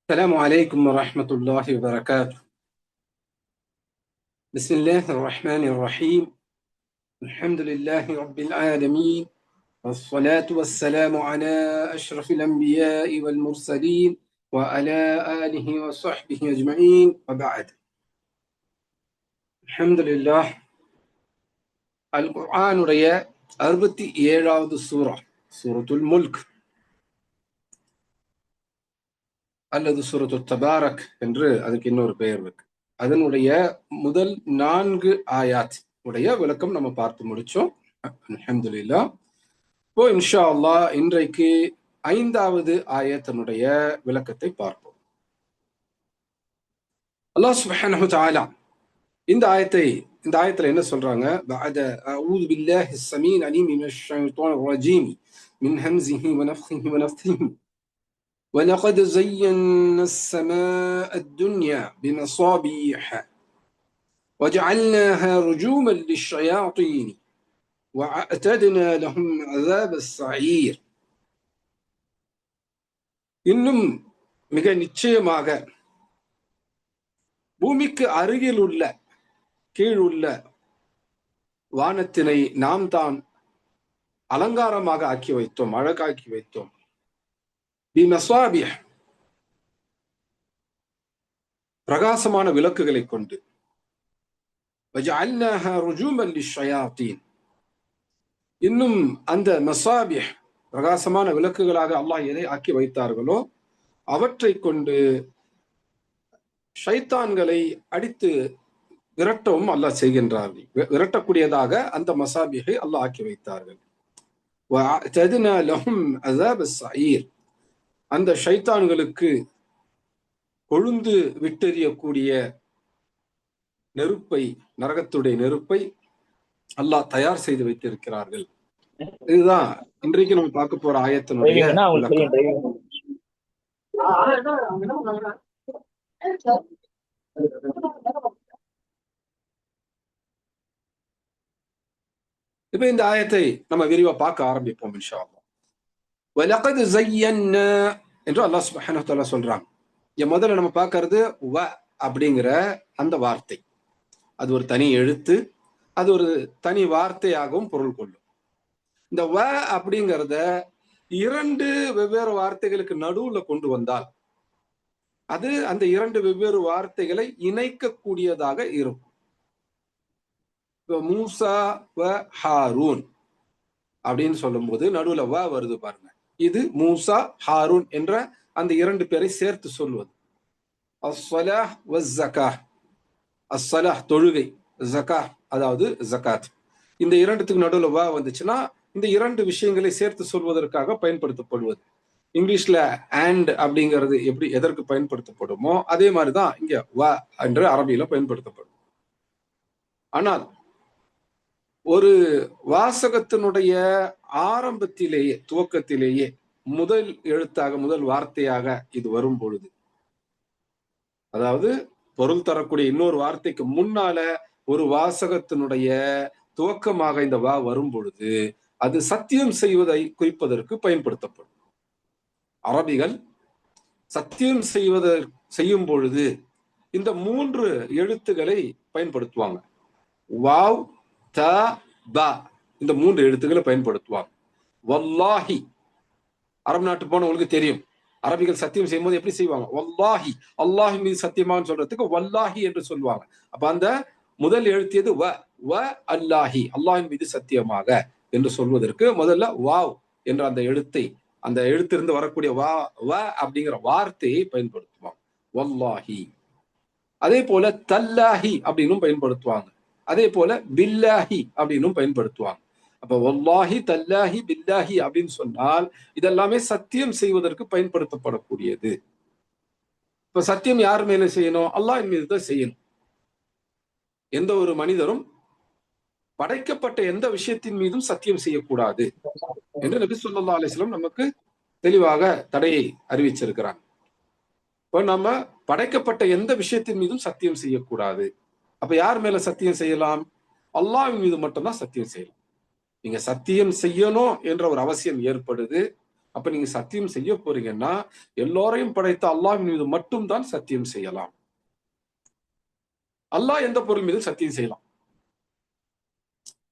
السلام عليكم ورحمة الله وبركاته. بسم الله الرحمن الرحيم. الحمد لله رب العالمين، والصلاة والسلام على أشرف الأنبياء والمرسلين وعلى آله وصحبه أجمعين وبعد. الحمد لله. القرآن உடைய 67வது சூரத்துல் முல்க் அல்லது சூரத்துல் தபாரக் என்று அதுக்கு இன்னொரு பெயர் இருக்கு. அதனுடைய முதல் 4 ஆயாத் உடைய விளக்கம் நம்ம பார்த்து முடிச்சோம். அல்ஹம்துலில்லாஹ். இப்போ இன்ஷா அல்லாஹ் இன்றைக்கு 5வது ஆயத்தினுடைய விளக்கத்தை பார்ப்போம். அல்லாஹ் சுப்ஹானஹு தஆலா இந்த ஆயத்துல என்ன சொல்றாங்க? பஅத அஊது பில்லாஹிஸ் ஸமீஇல் அலீம் மினஷ் ஷைத்தானிர் ரஜீம் மின் ஹம்ஸிஹி வ நஃப்ஸிஹி வ நஃப்ஸிஹி وَلَقَدْ زَيَّنَّا السَّمَاءَ الدُّنْيَا بِمَصَابِيحَ وَجَعَلْنَاهَا رُجُومًا لِلشَّيَاطِينِ وَأَعْتَدْنَا لَهُمْ عَذَابَ السَّعِيرِ. இன்னும் மிக நிச்சயமாக பூமிக்கு அருகில் உள்ள கீழுள்ள வானத்தினை நாம் தான் அலங்காரமாக ஆக்கி வைத்தோம், அழகாக்கி வைத்தோம். பிமசாபிஹ், பிரகாசமான விளக்குகளை கொண்டு. வஜஅல்னாஹா ருஜூமன் லிஷ்ஷயாத்தீன், இன்னும் அந்த மசாபிஹ் பிரகாசமான விளக்குகளாக அல்லாஹ் எதை ஆக்கி வைத்தார்களோ அவற்றை கொண்டு ஷைத்தான்களை அடித்து விரட்டவும் அல்லாஹ் செய்கின்றார்கள். விரட்டக்கூடியதாக அந்த மசாபிஹை அல்லாஹ் ஆக்கி வைத்தார்கள். வஅஅதனா லஹும் அஸாப ஸஈர், அந்த ஷைத்தான்களுக்கு கொழுந்து விட்டெறியக்கூடிய நெருப்பை, நரகத்துடைய நெருப்பை அல்லாஹ் தயார் செய்து வைத்திருக்கிறார்கள். இதுதான் இன்றைக்கு நம்ம பார்க்க போற ஆயத்தினுடைய விளக்கம். இப்ப இந்த ஆயத்தை நம்ம விரிவா பார்க்க ஆரம்பிப்போம் இன்ஷா அல்லாஹ். வலகத் ஸய்யன்னா என்று அல்லாஹ் சுப்ஹானஹு வ தஆலா சொல்றாங்க. முதல்ல நம்ம பார்க்கிறது வ அப்படிங்கிற அந்த வார்த்தை. அது ஒரு தனி எழுத்து, அது ஒரு தனி வார்த்தையாகவும் பொருள் கொள்ளும். இந்த வ அப்படிங்கிறத 2 வெவ்வேறு வார்த்தைகளுக்கு நடுவுல கொண்டு வந்தால் அது அந்த 2 வெவ்வேறு வார்த்தைகளை இணைக்கக்கூடியதாக இருக்கும். மூசா வ ஹாரூன் அப்படின்னு சொல்லும் போது நடுவுல வ வருது பாருங்க. இது மூசா ஹாரூன் என்ற அந்த 2 பேரை சேர்த்து சொல்வது. அஸ்ஸலாஹ் வஸ்ஸகாஹ், அஸ்ஸலாஹ் தொழுகை, ஜகாஹ் அதாவது ஜகாத். இந்த 2த்துக்கு நடுவுல வ வந்துச்சுன்னா இந்த 2 விஷயங்களை சேர்த்து சொல்வதற்காக பயன்படுத்தப்படுவது. இங்கிலீஷ்ல அண்ட் அப்படிங்கிறது எப்படி எதற்கு பயன்படுத்தப்படுமோ அதே மாதிரிதான் இங்க வ என்று அரபியில பயன்படுத்தப்படும். ஆனால் ஒரு வாசகத்தினுடைய ஆரம்பத்திலேயே, துவக்கத்திலேயே முதல் எழுத்தாக, முதல் வார்த்தையாக இது வரும் பொழுது, அதாவது பொருள் தரக்கூடிய இன்னொரு வார்த்தைக்கு முன்னால ஒரு வாசகத்தினுடைய துவக்கமாக இந்த வா வரும் பொழுது அது சத்தியம் செய்வதை குறிப்பதற்கு பயன்படுத்தப்படும். அரபிகள் சத்தியம் செய்யும் பொழுது இந்த 3 எழுத்துக்களை பயன்படுத்துவாங்க. வாவ், த, ப, இந்த 3 எழுத்துக்களை பயன்படுத்துவாங்க. வல்லாஹி, அரபு நாட்டு போனவங்களுக்கு தெரியும், அரபிகள் சத்தியம் செய்யும் போது எப்படி செய்வாங்க? வல்லாஹி, அல்லாஹ் மீது சத்தியமான்னு சொல்றதுக்கு வல்லாஹி என்று சொல்லுவாங்க. அப்ப அந்த முதல் எழுத்தியது வ, வ அல்லாஹி, அல்லாஹின் மீது சத்தியமாக என்று சொல்வதற்கு முதல்ல வாவ் என்ற அந்த எழுத்தை, அந்த எழுத்திலிருந்து வரக்கூடிய வா, வ அப்படிங்கிற வார்த்தையை பயன்படுத்துவாங்க. வல்லாஹி. அதே போல தல்லாஹி அப்படின்னு பயன்படுத்துவாங்க. அதே போல பில்லாஹி அப்படின்னு பயன்படுத்துவாங்க. அப்ப வல்லாஹி, தல்லாஹி, பில்லாஹி அப்படின்னு சொன்னால் இதெல்லாமே சத்தியம் செய்வதற்கு பயன்படுத்தப்படக்கூடியது. இப்ப சத்தியம் யார் மேல செய்யணும்? அல்லாஹ்வின் மீது தான் செய்யணும். எந்த ஒரு மனிதரும் படைக்கப்பட்ட எந்த விஷயத்தின் மீதும் சத்தியம் செய்யக்கூடாது என்று நபி ஸல்லல்லாஹு அலைஹி வஸல்லம் நமக்கு தெளிவாக தடையை அறிவிச்சிருக்கிறாங்க. இப்ப நம்ம படைக்கப்பட்ட எந்த விஷயத்தின் மீதும் சத்தியம் செய்யக்கூடாது. அப்ப யார் மேல சத்தியம் செய்யலாம்? அல்லாஹ்வின் மீது மட்டும்தான் சத்தியம் செய்யலாம். நீங்க சத்தியம் செய்யணும் என்ற ஒரு அவசியம் ஏற்படுது. அப்ப நீங்க சத்தியம் செய்ய போறீங்கன்னா எல்லோரையும் படைத்த அல்லாஹ்வின் மீது மட்டும் தான் சத்தியம் செய்யலாம். அல்லாஹ் எந்த பொருள் மீது சத்தியம் செய்யலாம்?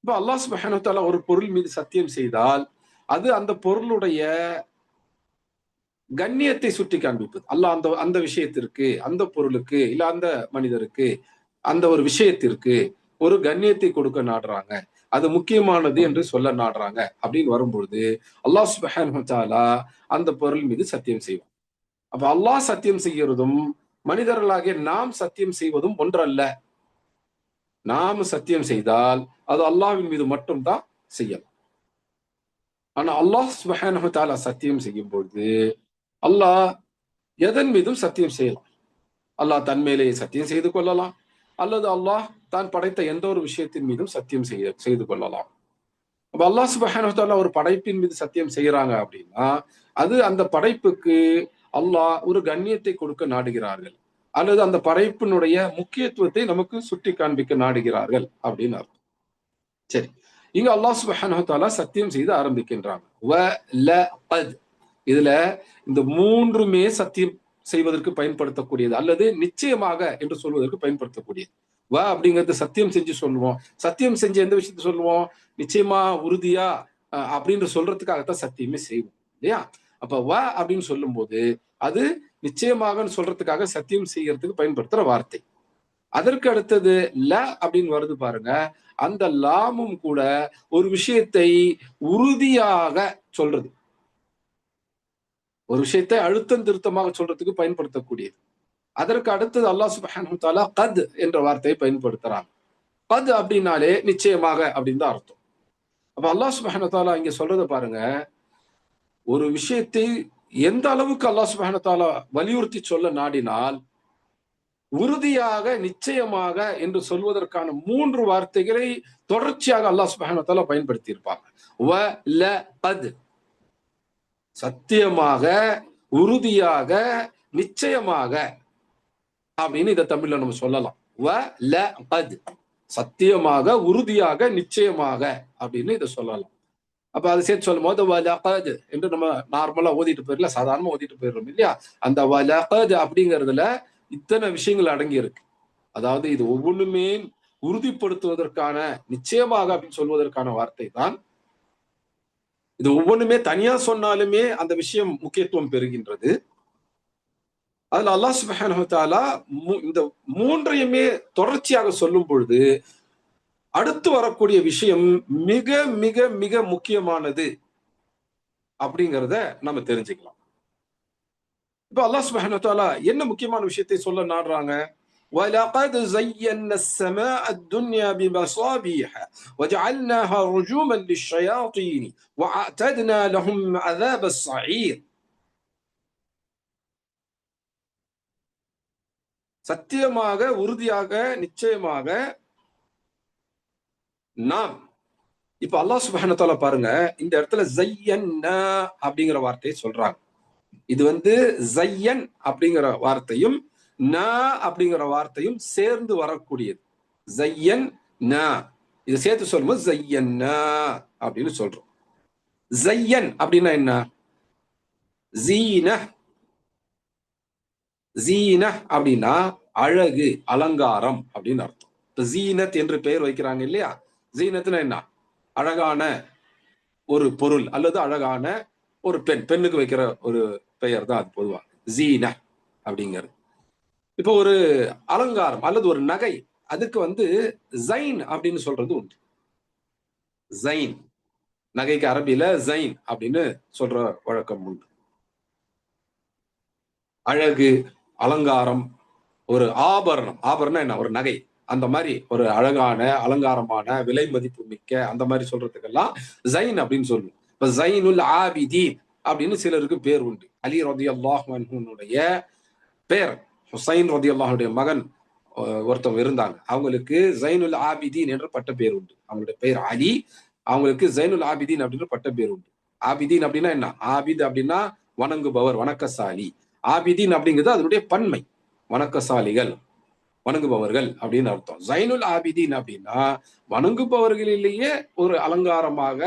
இப்ப அல்லாஹ் சுப்ஹானஹு வ தஆலா ஒரு பொருள் மீது சத்தியம் செய்தால் அது அந்த பொருளுடைய கண்ணியத்தை சுட்டி காண்பிப்பது. அல்லாஹ் அந்த அந்த விஷயத்திற்கு, அந்த பொருளுக்கு, இல்ல அந்த மனிதருக்கு, அந்த ஒரு விஷயத்திற்கு ஒரு கண்ணியத்தை கொடுக்க நாடுறாங்க. அது முக்கியமானது என்று சொல்ல நாடுறாங்க. அப்படின்னு வரும்பொழுது, அல்லாஹ் சுப்ஹானஹு வ தஆலா அந்த பொருள் மீது சத்தியம் செய்வான். அப்ப அல்லாஹ் சத்தியம் செய்கிறதும், மனிதர்களாகிய நாம் சத்தியம் செய்வதும் ஒன்றல்ல. நாம் சத்தியம் செய்தால், அது அல்லாஹ்வின் மீது மட்டும் தான் செய்யலாம். ஆனா அல்லாஹ் சுப்ஹானஹு வ தஆலா சத்தியம் செய்யும் பொழுது, அல்லாஹ் எதன் மீதும் சத்தியம் செய்யலாம். அல்லாஹ் தன் மேலேயே சத்தியம் செய்து கொள்ளலாம். அல்லது அல்லாஹ் தான் படைத்த எந்த ஒரு விஷயத்தின் மீதும் சத்தியம் செய்து கொள்ளலாம். அப்ப அல்லாஹ் சுப்ஹானஹு வ தஆலா ஒரு படைப்பின் மீது சத்தியம் செய்யறாங்க அப்படின்னா, அது அந்த படைப்புக்கு அல்லாஹ் ஒரு கண்ணியத்தை கொடுக்க நாடுகிறார்கள். அல்லது அந்த படைப்பினுடைய முக்கியத்துவத்தை நமக்கு சுட்டி காண்பிக்க நாடுகிறார்கள் அப்படின்னு அர்த்தம். சரி. இங்க அல்லாஹ் சுப்ஹானஹு வ தஆலா சத்தியம் செய்து ஆரம்பிக்கின்றாங்க. வ ல கத். இதுல இந்த 3மே சத்தியம் செய்வதற்கு பயன்படுத்தக்கூடியது. அல்லது நிச்சயமாக என்று சொல்வதற்கு பயன்படுத்தக்கூடியது. வ அப்படிங்கிறது சத்தியம் செஞ்சு சொல்லுவோம். சத்தியம் செஞ்சு எந்த விஷயத்த சொல்லுவோம்? நிச்சயமா, உறுதியா அப்படின்னு சொல்றதுக்காகத்தான் சத்தியமே செய்வோம். இல்லையா? அப்ப வ அப்படின்னு சொல்லும்போது, அது நிச்சயமாகன்னு சொல்றதுக்காக சத்தியம் செய்யறதுக்கு பயன்படுத்துற வார்த்தை. அதற்கு அடுத்தது ல அப்படின்னு வருது பாருங்க. அந்த லாமும் கூட ஒரு விஷயத்தை உறுதியாக சொல்றது. ஒரு விஷயத்தை அழுத்தம் திருத்தமாக சொல்றதுக்கு பயன்படுத்தக்கூடியது. அதற்கு அடுத்தது அல்லாஹ் சுப்ஹானஹு வ தஆலா கத் என்ற வார்த்தையை பயன்படுத்துறாங்க. கத் அப்படின்னாலே நிச்சயமாக அப்படின்னு தான் அர்த்தம். அப்ப அல்லாஹ் சுப்ஹானஹு வ தஆலா இங்க சொல்றத பாருங்க. ஒரு விஷயத்தை எந்த அளவுக்கு அல்லாஹ் சுப்ஹானஹு வ தஆலா வலியுறுத்தி சொல்ல நாடினால், உறுதியாக, நிச்சயமாக என்று சொல்வதற்கான 3 வார்த்தைகளை தொடர்ச்சியாக அல்லாஹ் சுப்ஹானஹு வ தஆலா பயன்படுத்தி இருப்பாங்க. வ ல கத். சத்தியமாக, உறுதியாக, நிச்சயமாக அப்படின்னு இத தமிழ்ல நம்ம சொல்லலாம். வ ல கத். சத்தியமாக, உறுதியாக, நிச்சயமாக அப்படின்னு இத சொல்லலாம். அப்ப அதை சேர்த்து சொல்லும்போது வ லகத் என்று நம்ம நார்மலா ஓதிட்டு போயிடல, சாதாரணமா ஓதிட்டு போயிடுறோம் இல்லையா? அந்த வ லகத் அப்படிங்கிறதுல இத்தனை விஷயங்கள் அடங்கி இருக்கு. அதாவது இது ஒவ்வொன்றுமே உறுதிப்படுத்துவதற்கான, நிச்சயமாக அப்படின்னு சொல்வதற்கான வார்த்தை தான். இது ஒவ்வொன்றுமே தனியா சொன்னாலுமே அந்த விஷயம் முக்கியத்துவம் பெறுகின்றது. அதுல அல்லாஹ் சுப்ஹானஹு வ தஆலா இந்த 3யுமே தொடர்ச்சியாக சொல்லும் பொழுது, அடுத்து வரக்கூடிய விஷயம் மிக மிக மிக முக்கியமானது அப்படிங்கிறத நம்ம தெரிஞ்சுக்கலாம். இப்ப அல்லாஹ் சுப்ஹானஹு வ தஆலா என்ன முக்கியமான விஷயத்தை சொல்ல நாடுறாங்க? وَلَقَدْ زَيَّنَّا السَّمَاءَ الدُّنْيَا بِمَصَابِيحَ وَجَعَلْنَاهَا رُجُومًا لِلشَّيَاطِينِ وَأَعْتَدْنَا لَهُمْ عَذَابَ السَّعِيرِ. சத்தியமாக, உறுதியாக, நிச்சயமாக நாம். இப்ப அல்லாஹ் சுப்ஹானஹு வ தஆலா பாருங்க, இந்த இடத்துல ஸய்யன்னா அப்படிங்கிற வார்த்தையை சொல்றாங்க. இது ஸய்யன் அப்படிங்கிற வார்த்தையும், நா அப்படிங்கிற வார்த்தையும் சேர்ந்து வரக்கூடியது. ஸய்யன் நா. இதை சேர்த்து சொல்லும்போது ஸய்யன்னா அப்படின்னு சொல்றோம். ஸய்யன் அப்படின்னா என்ன? ஸீனஹ். ஸீனஹ் அப்படின்னா அழகு, அலங்காரம் அப்படின்னு அர்த்தம். இப்ப ஸீனத் என்று பெயர் வைக்கிறாங்க இல்லையா? ஸீனத்னா என்ன? அழகான ஒரு பொருள் அல்லது அழகான ஒரு பெண். பெண்ணுக்கு வைக்கிற ஒரு பெயர் தான் அது பொதுவா. ஸீன அப்படிங்கிறது. இப்போ ஒரு அலங்காரம் அல்லது ஒரு நகை, அதுக்கு ஸைன் அப்படின்னு சொல்றது உண்டு. ஸைன். நகைக்கு அரபில ஸைன் அப்படின்னு சொல்ற வழக்கம் உண்டு. அழகு, அலங்காரம், ஒரு ஆபரணம். ஆபரணம் என்ன? ஒரு நகை. அந்த மாதிரி ஒரு அழகான, அலங்காரமான, விலை மதிப்பு மிக்க அந்த மாதிரி சொல்றதுக்கெல்லாம் ஸைன் அப்படின்னு சொல்லுவோம். இப்ப ஸைனுல் ஆபிதீன் அப்படின்னு சிலருக்கு பேர் உண்டு. அலி ரலியல்லாஹு அன்ஹுனுடைய பேர் ஹுசைன் ரலியல்லாஹுடைய மகன் ஒருத்தவங்க இருந்தாங்க. அவங்களுக்கு ஸைனுல் ஆபிதீன் என்ற பட்ட பேர் உண்டு. அவங்களுடைய பெயர் அலி. அவங்களுக்கு ஸைனுல் ஆபிதீன் அப்படின்ற பட்ட பேர் உண்டு. ஆபிதீன் அப்படின்னா என்ன? ஆபித் அப்படின்னா வணங்குபவர், வணக்கசாலி. ஆபிதீன் அப்படிங்கிறது அதனுடைய பன்மை. வணக்கசாலிகள், வணங்குபவர்கள் அப்படின்னு அர்த்தம். ஸைனுல் ஆபிதீன் அப்படின்னா வணங்குபவர்களிலேயே ஒரு அலங்காரமாக,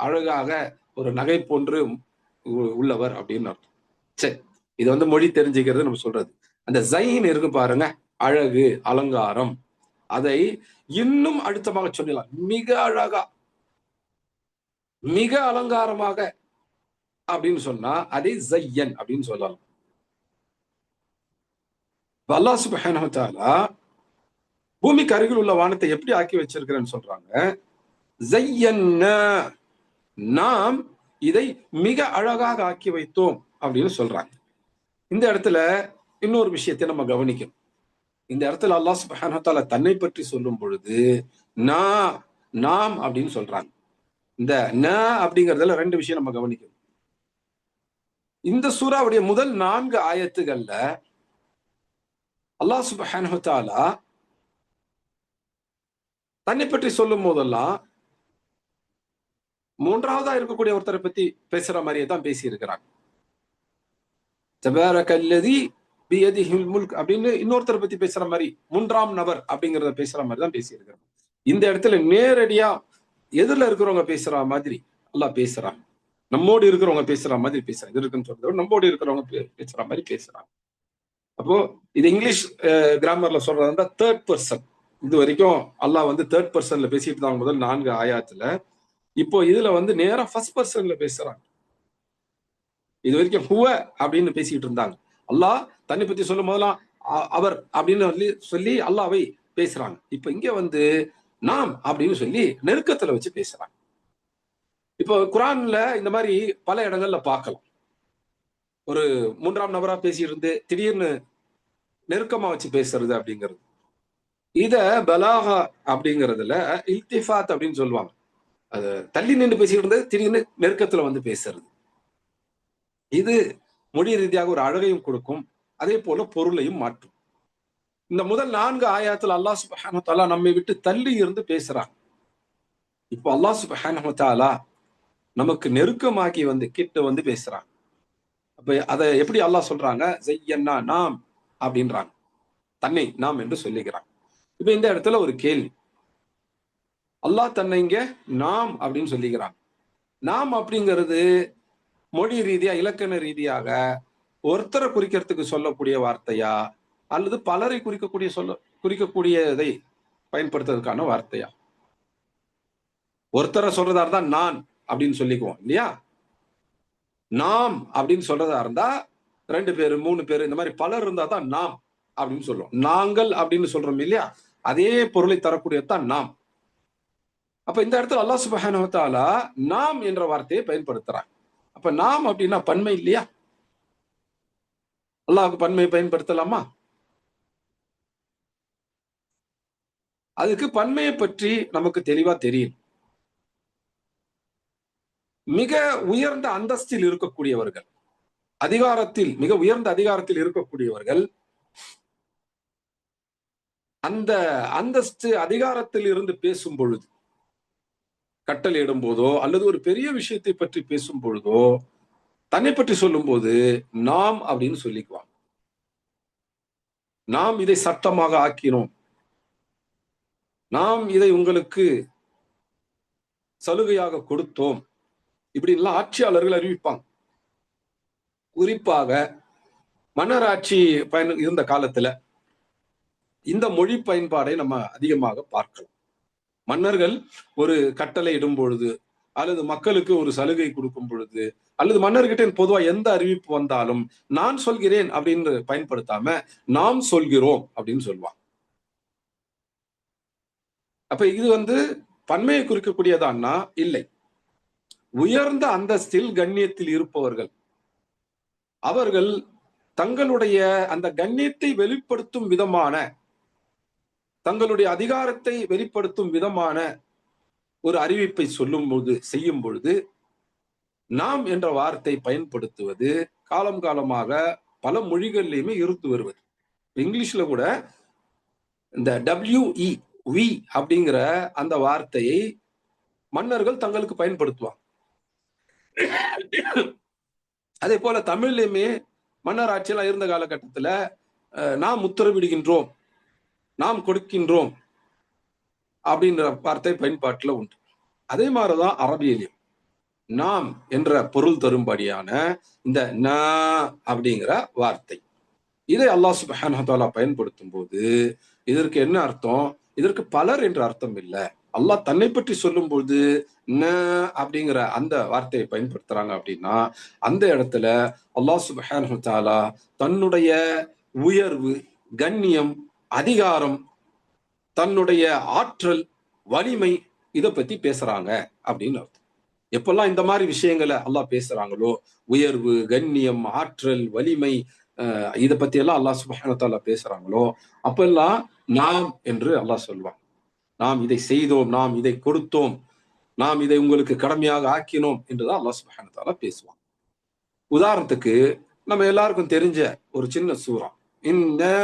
அழகாக, ஒரு நகை போன்று உள்ளவர் அப்படின்னு அர்த்தம். சரி, இது வந்து மொழி தெரிஞ்சுக்கிறது நம்ம சொல்றது. அந்த ஜைன் இருக்கு பாருங்க, அழகு, அலங்காரம், அதை இன்னும் அழுத்தமாக சொல்லலாம். மிக அழகா, மிக அலங்காரமாக அப்படின்னு சொன்னா அதை ஜையன் அப்படின்னு சொல்லலாம். அல்லாஹ் சுப்ஹானஹு வ தஆலா பூமிக்கு அருகில் உள்ள வானத்தை எப்படி ஆக்கி வச்சிருக்கிறேன்னு சொல்றாங்க. ஜையன்னா, நாம் இதை மிக அழகாக ஆக்கி வைத்தோம் அப்படின்னு சொல்றாங்க. இந்த இடத்துல இன்னொரு விஷயத்தை நம்ம கவனிக்கணும். இந்த இடத்துல அல்லாஹ் சுப்ஹானஹு வ தஆலா தன்னை பற்றி சொல்லும் பொழுது நாம் அப்படின்னு சொல்றாங்க. இந்த அப்படிங்கறதுல ரெண்டு விஷயம் நம்ம கவனிக்கணும். இந்த சூறாவுடைய முதல் 4 ஆயத்துகள்ல அல்லாஹ் சுப்ஹானஹு வ தஆலா தன்னை பற்றி சொல்லும் போதெல்லாம் மூன்றாவதா இருக்கக்கூடிய ஒருத்தரை பத்தி பேசுற மாதிரியே தான் பேசி இருக்கிறாங்க. தபாரக்கல்லதி பியதிஹில் முல்க் அப்படின்னு இன்னொருத்தரை பத்தி பேசுற மாதிரி, மூன்றாம் நபர் அப்படிங்கறத பேசுற மாதிரி தான் பேசி இருக்கிறாங்க. இந்த இடத்துல நேரடியா எதிரில இருக்கிறவங்க பேசுற மாதிரி அல்லாஹ் பேசுறாங்க. நம்மோடு இருக்கிறவங்க பேசுற மாதிரி பேசுறாங்க. இது இருக்குன்னு சொல்றத நம்மோடு இருக்கிறவங்க பேசுற மாதிரி பேசுறாங்க. அப்போ இது இங்கிலீஷ் கிராமர்ல சொல்றதா தேர்ட் பர்சன். இது வரைக்கும் அல்லாஹ் வந்து தேர்ட் பர்சன்ல பேசிட்டு தான் முதல் 4 ஆயாத்துல. இப்போ இதுல வந்து நேரா ஃபர்ஸ்ட் பர்சன்ல பேசுறாங்க. இது வரைக்கும் ஹுவ அப்படின்னு பேசிட்டு இருந்தாங்க. அல்லாஹ் தன்னை பத்தி சொல்லும் போதெல்லாம் அவர் அப்படின்னு சொல்லி அல்லாவை பேசுறாங்க. இப்ப இங்க வந்து நாம் அப்படின்னு சொல்லி நெருக்கத்துல வச்சு பேசுறாங்க. இப்போ குரான்ல இந்த மாதிரி பல இடங்கள்ல பார்க்கலாம். ஒரு மூன்றாம் நபரா பேசிட்டு இருந்து திடீர்னு நெருக்கமா வச்சு பேசுறது அப்படிங்கிறது. இத பலாகா அப்படிங்கறதுல இல்திஃபாத் அப்படின்னு சொல்லுவாங்க. அது தள்ளி நின்று பேசிட்டு இருந்தது திடீர்னு நெருக்கத்துல வந்து பேசுறது. இது மொழி ரீதியாக ஒரு அழகையும் கொடுக்கும், அதே போல பொருளையும் மாற்றும். இந்த முதல் 4 ஆயாத்துல அல்லாஹ் சுப்ஹானஹு வ தஆலா நம்மை விட்டு தள்ளி இருந்து பேசுறாங்க. இப்போ அல்லாஹ் சுப்ஹானஹு வ தஆலா நமக்கு நெருக்கமாக்கி வந்து கிட்ட வந்து பேசுறாங்க. அப்ப அதை எப்படி அல்லாஹ் சொல்றாங்க? ஜையன்னா, நாம் அப்படின்றாங்க. தன்னை நாம் என்று சொல்லுகிறாங்க. இப்ப இந்த இடத்துல ஒரு கேள்வி. அல்லாஹ் தன்னை இங்க நாம் அப்படின்னு சொல்லுகிறாங்க. நாம் அப்படிங்கிறது மொழி ரீதியா, இலக்கண ரீதியாக ஒருத்தரை குறிக்கிறதுக்கு சொல்லக்கூடிய வார்த்தையா, அல்லது பலரை குறிக்கக்கூடியதை பயன்படுத்துறதுக்கான வார்த்தையா? ஒருத்தரை சொல்றதா இருந்தா நான் அப்படின்னு சொல்லிக்குவோம் இல்லையா? நாம் அப்படின்னு சொல்றதா இருந்தா 2 பேரு 3 பேரு இந்த மாதிரி பலர் இருந்தா தான் நாம் அப்படின்னு சொல்லுவோம். நாங்கள் அப்படின்னு சொல்றோம் இல்லையா? அதே பொருளை தரக்கூடியதான் நாம். அப்ப இந்த இடத்துல அல்லாஹ் சுப்ஹானஹு வ தஆலா நாம் என்ற வார்த்தையை பயன்படுத்துறாங்க. அப்ப நாம் அப்படின்னா பன்மை இல்லையா? அல்லாஹ்வுக்கு பன்மை பயன்படுத்தலாமா? அதுக்கு பன்மையை பற்றி நமக்கு தெளிவா தெரியும். மிக உயர்ந்த அந்தஸ்தில் இருக்கக்கூடியவர்கள், அதிகாரத்தில் மிக உயர்ந்த அதிகாரத்தில் இருக்கக்கூடியவர்கள், அந்த அந்தஸ்து அதிகாரத்தில் இருந்து பேசும் பொழுது, கட்டளையிடும் போதோ அல்லது ஒரு பெரிய விஷயத்தை பற்றி பேசும் பொழுதோ, தன்னை பற்றி சொல்லும் போது நாம் அப்படின்னு சொல்லிக்குவாங்க. நாம் இதை சட்டமாக ஆக்கினோம், நாம் இதை உங்களுக்கு சலுகையாக கொடுத்தோம், இப்படின்லாம் ஆட்சியாளர்கள் அறிவிப்பாங்க. குறிப்பாக மன்னராட்சி இருந்த காலத்துல இந்த மொழி பயன்பாடை நம்ம அதிகமாக பார்க்கலாம். மன்னர்கள் ஒரு கட்டளை இடும் பொழுது அல்லது மக்களுக்கு ஒரு சலுகை கொடுக்கும் பொழுது அல்லது மன்னர்கிட்ட பொதுவா எந்த அறிவிப்பு வந்தாலும் நான் சொல்கிறேன் அப்படின்னு பயன்படுத்தாம நாம் சொல்கிறோம் அப்படின்னு சொல்லுவாங்க. அப்ப இது வந்து பன்மையை குறிக்கக்கூடியதான்னா இல்லை. உயர்ந்த அந்தஸ்தில் கண்ணியத்தில் இருப்பவர்கள், அவர்கள் தங்களுடைய அந்த கண்ணியத்தை வெளிப்படுத்தும் விதமான, தங்களுடைய அதிகாரத்தை வெளிப்படுத்தும் விதமான ஒரு அறிவிப்பை சொல்லும் பொழுது, செய்யும் பொழுது நாம் என்ற வார்த்தை பயன்படுத்துவது காலம் காலமாக பல மொழிகள்லையுமே இருந்து வருவது. இங்கிலீஷ்ல கூட இந்த வி அப்படிங்கிற அந்த வார்த்தையை மன்னர்கள் தங்களுக்கு பயன்படுத்துவாங்க. அதே போல தமிழ்லையுமே மன்னர் ஆட்சியெல்லாம் இருந்த காலகட்டத்துல நாம் உத்தரவிடுகின்றோம், நாம் கொடுக்கின்றோம் அப்படின்ற வார்த்தை பயன்பாட்டுல உண்டு. அதே மாதிரிதான் அரபியிலையும் நாம் என்ற பொருள் தரும்படியான இந்த ந அப்படிங்கிற வார்த்தை. இதை அல்லாஹ் சுப்ஹானஹு வ தஆலா பயன்படுத்தும் போது இதற்கு என்ன அர்த்தம்? இதற்கு பலர் என்ற அர்த்தம் இல்ல. அல்லாஹ் தன்னை பற்றி சொல்லும் பொழுது ந அப்படிங்கிற அந்த வார்த்தையை பயன்படுத்துறாங்க அப்படின்னா அந்த இடத்துல அல்லாஹ் சுப்ஹானஹு வ தஆலா தன்னுடைய உயர்வு, கண்ணியம், அதிகாரம், தன்னுடைய ஆற்றல், வலிமை இத பத்தி பேசுறாங்க அப்படின்னு அர்த்தம். எப்பெல்லாம் இந்த மாதிரி விஷயங்களை அல்லாஹ் பேசுறாங்களோ, உயர்வு, கண்ணியம், ஆற்றல், வலிமை, இத பத்தி எல்லாம் அல்லாஹ் சுப்ஹானஹு வ தஆலா பேசுறாங்களோ அப்பெல்லாம் நாம் என்று அல்லாஹ் சொல்வான். நாம் இதை செய்தோம், நாம் இதை கொடுத்தோம், நாம் இதை உங்களுக்கு கடமையாக ஆக்கினோம் என்றுதான் அல்லாஹ் சுப்ஹானஹு வ தஆலா பேசுவான். உதாரணத்துக்கு நம்ம எல்லாருக்கும் தெரிஞ்ச ஒரு சின்ன சூரா, இன்னா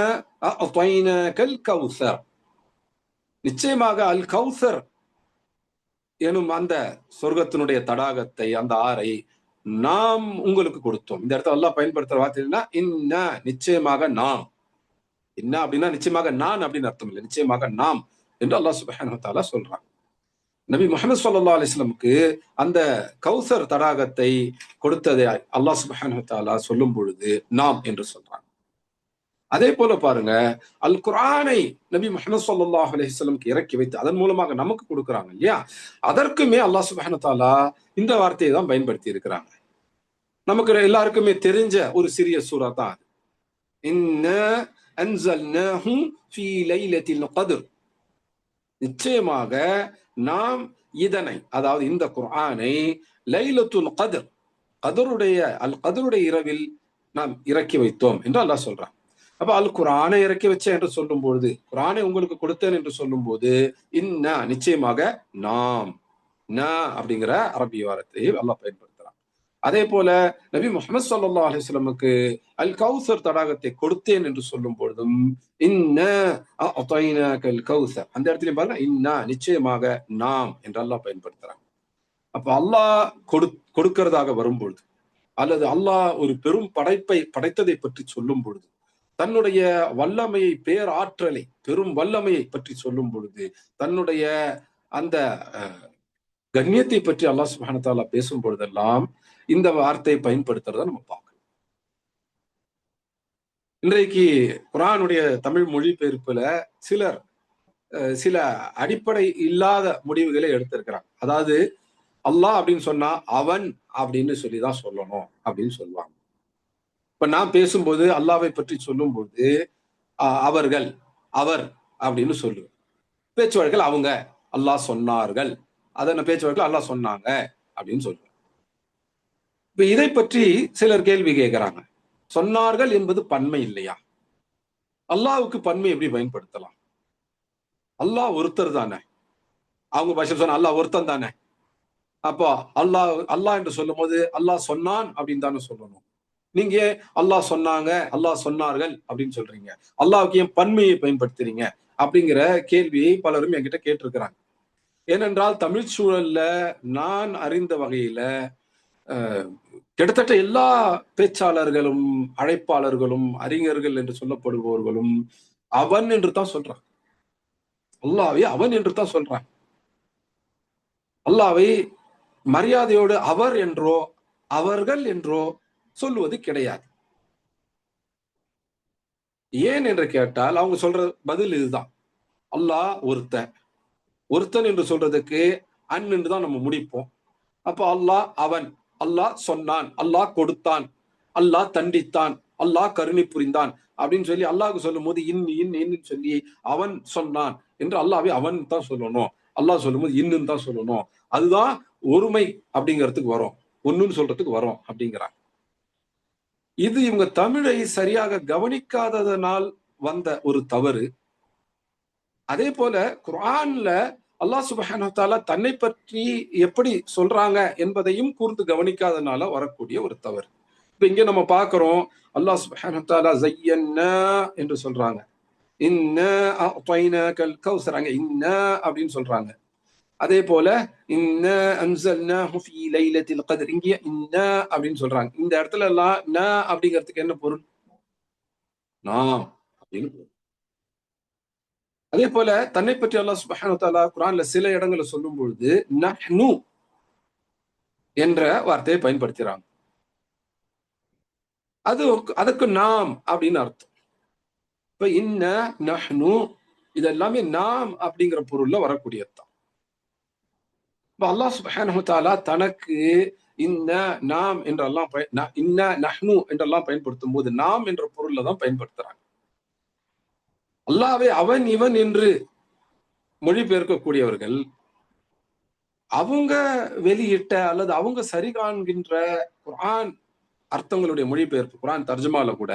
அஅதைனாகல் கௌசர். நிச்சயமாக அல் கௌசர் எனும் அந்த சொர்க்கத்தினுடைய தடாகத்தை, அந்த ஆறை நாம் உங்களுக்கு கொடுத்தோம். இந்த இடத்துல அல்லாஹ் பயன்படுத்துற வார்த்தை என்ன? இன்னா, நிச்சயமாக நாம். என்ன அப்படின்னா நிச்சயமாக நான் அப்படின்னு அர்த்தம் இல்லை, நிச்சயமாக நாம் என்று அல்லாஹ் சுப்ஹானஹு வ தஆலா சொல்றான். நபி முஹம்மது ஸல்லல்லாஹு அலைஹி வஸல்லமுக்கு அந்த கௌசர் தடாகத்தை கொடுத்ததை அல்லாஹ் சுப்ஹானஹு வ தஆலா சொல்லும் பொழுது நாம் என்று சொல்றான். அதே போல பாருங்க, அல் குர்ஆனை நபி முஹம்மது ஸல்லல்லாஹு அலைஹி வஸல்லமுக்கு இறக்கி வைத்து அதன் மூலமாக நமக்கு கொடுக்குறாங்க இல்லையா? அதற்குமே அல்லாஹ் சுப்ஹானஹு வ தஆலா இந்த வார்த்தையை தான் பயன்படுத்தி இருக்கிறாங்க. நமக்கு எல்லாருக்குமே தெரிஞ்ச ஒரு சிறிய சூரா தான் அது. இன்னா அன்ஸல்நாஹு ஃபீ லைலத்தில் கத்ர். நிச்சயமாக நாம் இதனை, அதாவது இந்த குர்ஆனை லைலத்துல் கத்ர், கத்ருடைய இரவில் நாம் இறக்கி வைத்தோம் என்று அல்லாஹ் சொல்றான். அப்ப அல் குர்ஆனை இறக்கி வச்சேன் என்று சொல்லும் பொழுது, குர்ஆனை உங்களுக்கு கொடுத்தேன் என்று சொல்லும் போது இன்னா, நிச்சயமாக நாம், ந அப்படிங்கிற அரபி வார்த்தையை அல்லாஹ் பயன்படுத்துறான். அதே போல நபி முஹம்மது ஸல்லல்லாஹு அலைஹி வஸல்லமுக்கு அல் கௌசர் தடாகத்தை கொடுத்தேன் என்று சொல்லும் பொழுதும் இன்னா அஅதைனாகல் கௌசர், அந்த இடத்துல பாருங்க, இன்னா, நிச்சயமாக நாம் என்று அல்லாஹ் பயன்படுத்துறான். அப்ப அல்லாஹ் கொடுக்கிறதாக வரும்பொழுது, அல்லது அல்லாஹ் ஒரு பெரும் படைப்பை படைத்ததை பற்றி சொல்லும் பொழுது, தன்னுடைய வல்லமையை, பேராற்றலை, பெரும் வல்லமையை பற்றி சொல்லும் பொழுது, தன்னுடைய அந்த கண்ணியத்தை பற்றி அல்லாஹ் சுப்ஹானஹு வ தஆலா பேசும் பொழுதெல்லாம் இந்த வார்த்தையை பயன்படுத்துறத நம்ம பார்க்கணும். இன்றைக்கு குர்ஆனுடைய தமிழ் மொழிபெயர்ப்புல சிலர் சில அடிப்படை இல்லாத முடிவுகளை எடுத்திருக்கிறாங்க. அதாவது அல்லாஹ் அப்படின்னு சொன்னா அவன் அப்படின்னு சொல்லிதான் சொல்லணும் அப்படின்னு சொல்லுவாங்க. இப்ப நான் பேசும்போது அல்லாஹ்வை பற்றி சொல்லும்போது அவர்கள், அவர் அப்படின்னு சொல்லுவேன். பேச்சு வழக்கில் அவங்க, அல்லாஹ் சொன்னார்கள், அதன பேச்சு வழக்கில் அல்லாஹ் சொன்னாங்க அப்படின்னு சொல்லுவேன். இப்ப இதை பற்றி சிலர் கேள்வி கேட்கிறாங்க. சொன்னார்கள் என்பது பன்மை இல்லையா? அல்லாஹ்வுக்கு பன்மை எப்படி பயன்படுத்தலாம்? அல்லாஹ் ஒருத்தர் தானே. அவங்க பாஷையில் சொன்ன அல்லாஹ் ஒருத்தன் தானே. அப்போ அல்லாஹ் என்று சொல்லும் போது அல்லாஹ் சொன்னான் அப்படின்னு தானே சொல்லணும். நீங்க அல்லாஹ் சொன்னாங்க, அல்லாஹ் சொன்னார்கள் அப்படின்னு சொல்றீங்க. அல்லாஹ்வுக்கு ஏன் பன்மையை பயன்படுத்துறீங்க அப்படிங்கிற கேள்வியை பலரும் என்கிட்ட கேட்டிருக்கிறாங்க. ஏனென்றால் தமிழ் சூழல்ல நான் அறிந்த வகையில கிட்டத்தட்ட எல்லா பேச்சாளர்களும், அழைப்பாளர்களும், அறிஞர்கள் என்று சொல்லப்படுபவர்களும் அவன் என்று தான் சொல்றான். அல்லாஹ்வை அவன் என்று தான் சொல்றான். அல்லாஹ்வை மரியாதையோடு அவர் என்றோ அவர்கள் என்றோ சொல்லுவது கிடையாது. ஏன் என்று கேட்டால் அவங்க சொல்ற பதில் இதுதான். அல்லாஹ் ஒருத்தன் என்று சொல்றதுக்கு அன் என்று தான் நம்ம முடிப்போம். அப்ப அல்லாஹ் அவன், அல்லாஹ் சொன்னான், அல்லாஹ் கொடுத்தான், அல்லாஹ் தண்டித்தான், அல்லாஹ் கருணை புரிந்தான் அப்படின்னு சொல்லி அல்லாஹ்க்கு சொல்லும் போது இன்னு சொல்லி அவன் சொன்னான் என்று அல்லாஹ்வை அவன் தான் சொல்லணும். அல்லாஹ் சொல்லும் போது இன்னுன்னு தான் சொல்லணும். அதுதான் ஒருமை அப்படிங்கிறதுக்கு வரும், ஒண்ணுன்னு சொல்றதுக்கு வரும் அப்படிங்கிறாங்க. இது இவங்க தமிழை சரியாக கவனிக்காததனால் வந்த ஒரு தவறு. அதே போல குர்ஆன்ல அல்லாஹ் சுப்ஹானஹு வ தஆலா தன்னை பற்றி எப்படி சொல்றாங்க என்பதையும் கூர்ந்து கவனிக்காதனால வரக்கூடிய ஒரு தவறு. இப்ப இங்க நம்ம பார்க்கிறோம், அல்லாஹ் சுப்ஹானஹு வ தஆலா ஸய்யன்னா என்று சொல்றாங்க. இன்னா அஅதைனாகல் கௌசர், அங்க இன்னா அப்படின்னு சொல்றாங்க. அதே போல இன்னா அன்ஸல்நாஹு ஃபீ லைலத்தில் கத்ர், இங்க இன்னா அப்படின்னு சொல்றாங்க. இந்த இடத்துல எல்லாம் ந அப்படிங்கிறதுக்கு என்ன பொருள்? நாம் அப்படின்னு பொருள். அதே போல தன்னை பற்றி அல்லாஹ் சுப்ஹானஹு வ தஆலா குர்ஆன்ல சில இடங்களை சொல்லும் பொழுது நஹ்னு, என்ற வார்த்தையை பயன்படுத்துறாங்க. அதுக்கு நாம் அப்படின்னு அர்த்தம். இப்ப இன்ன நஹ்னு இதெல்லாமே நாம் அப்படிங்கிற பொருள்ல வரக்கூடியதுதான். இப்ப அல்லாஹ் சுப்ஹானஹு வ தஆலா தனக்கு இன்ன நாம் என்றெல்லாம் இன்ன நஹ்னு என்றெல்லாம் பயன்படுத்தும் போது நாம் என்ற பொருள்ல தான் பயன்படுத்துறாங்க. அல்லாஹ்வை அவன் இவன் என்று மொழிபெயர்க்கக்கூடியவர்கள் அவங்க வெளியிட்ட அல்லது அவங்க சரி காண்கின்ற குர்ஆன் அர்த்தங்களுடைய மொழிபெயர்ப்பு குர்ஆன் தர்ஜுமால கூட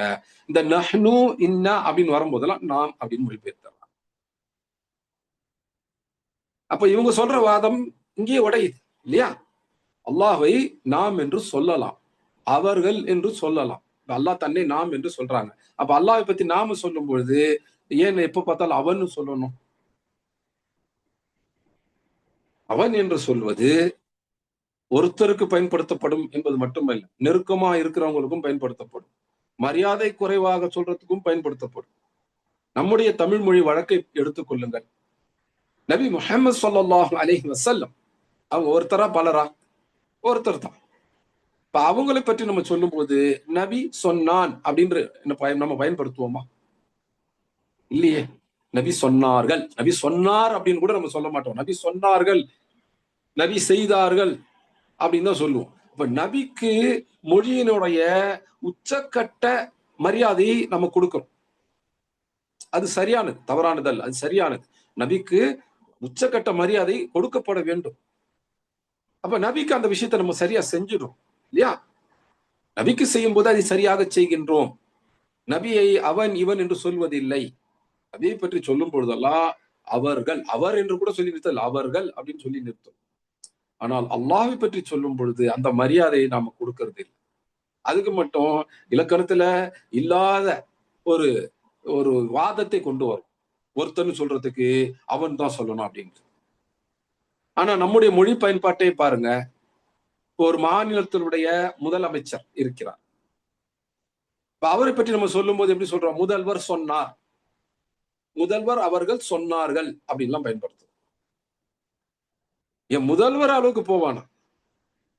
இந்த நஹ்னு இன்னா அப்படின்னு வரும்போதெல்லாம் நாம் அப்படின்னு மொழிபெயர்த்தாங்க. அப்ப இவங்க சொல்ற வாதம் இங்கே உடையுது இல்லையா? அல்லாஹ்வை நாம் என்று சொல்லலாம், அவர்கள் என்று சொல்லலாம். அல்லாஹ் தன்னை நாம் என்று சொல்றாங்க. அப்ப அல்லாஹ்வை பத்தி நாம சொல்லும் பொழுது ஏன் எப்ப பார்த்தாலும் அவன் சொல்லணும்? அவன் என்று சொல்வது ஒருத்தருக்கு பயன்படுத்தப்படும் என்பது மட்டுமல்ல, நெருக்கமா இருக்கிறவங்களுக்கும் பயன்படுத்தப்படும், மரியாதை குறைவாக சொல்றதுக்கும் பயன்படுத்தப்படும். நம்முடைய தமிழ் மொழி வழக்கை எடுத்துக் கொள்ளுங்கள். நபி முஹம்மது ஸல்லல்லாஹு அலைஹி வஸல்லம் அவங்க ஒருத்தரா பலரா? ஒருத்தர் தான். இப்ப அவங்களை பற்றி நம்ம சொல்லும்போது நபி சொன்னான் அப்படின்ற நம்ம பயன்படுத்துவோமா? இல்லையே. நபி சொன்னார்கள், நபி சொன்னார் அப்படின்னு கூட நம்ம சொல்ல மாட்டோம். நபி சொன்னார்கள், நபி செய்தார்கள் அப்படின்னு தான் சொல்லுவோம். இப்ப நபிக்கு மொழியினுடைய உச்சக்கட்ட மரியாதையை நம்ம கொடுக்கிறோம். அது சரியானது, தவறானதல்ல, அது சரியானது. நபிக்கு உச்சக்கட்ட மரியாதை கொடுக்கப்பட வேண்டும். அப்ப நபிக்கு அந்த விஷயத்தை நம்ம சரியா செஞ்சிடும் இல்லையா? நபிக்கு செய்யும் போது அதை சரியாக செய்கின்றோம். நபியை அவன் இவன் என்று சொல்வதில்லை. நபியை பற்றி சொல்லும் பொழுதெல்லாம் அவர்கள், அவர் என்று கூட சொல்லி நிறுத்தல், அவர்கள் அப்படின்னு சொல்லி நிறுத்தும். ஆனால் அல்லாஹ்வை பற்றி சொல்லும் பொழுது அந்த மரியாதையை நாம கொடுக்கறது இல்லை. அதுக்கு மட்டும் இலக்கணத்துல இல்லாத ஒரு ஒரு வாதத்தை கொண்டு வரும். ஒருத்தன்னு சொல்றதுக்கு அவன் தான் சொல்லணும் அப்படின்னு. ஆனா நம்முடைய மொழி பயன்பாட்டை பாருங்க. ஒரு மாநிலத்தினுடைய முதலமைச்சர் இருக்கிறார். அவரை பற்றி நம்ம சொல்லும் போது எப்படி சொல்றோம்? முதல்வர் சொன்னார், முதல்வர் அவர்கள் சொன்னார்கள் அப்படின்லாம் பயன்படுத்தும். என் முதல்வர் அளவுக்கு போவானா?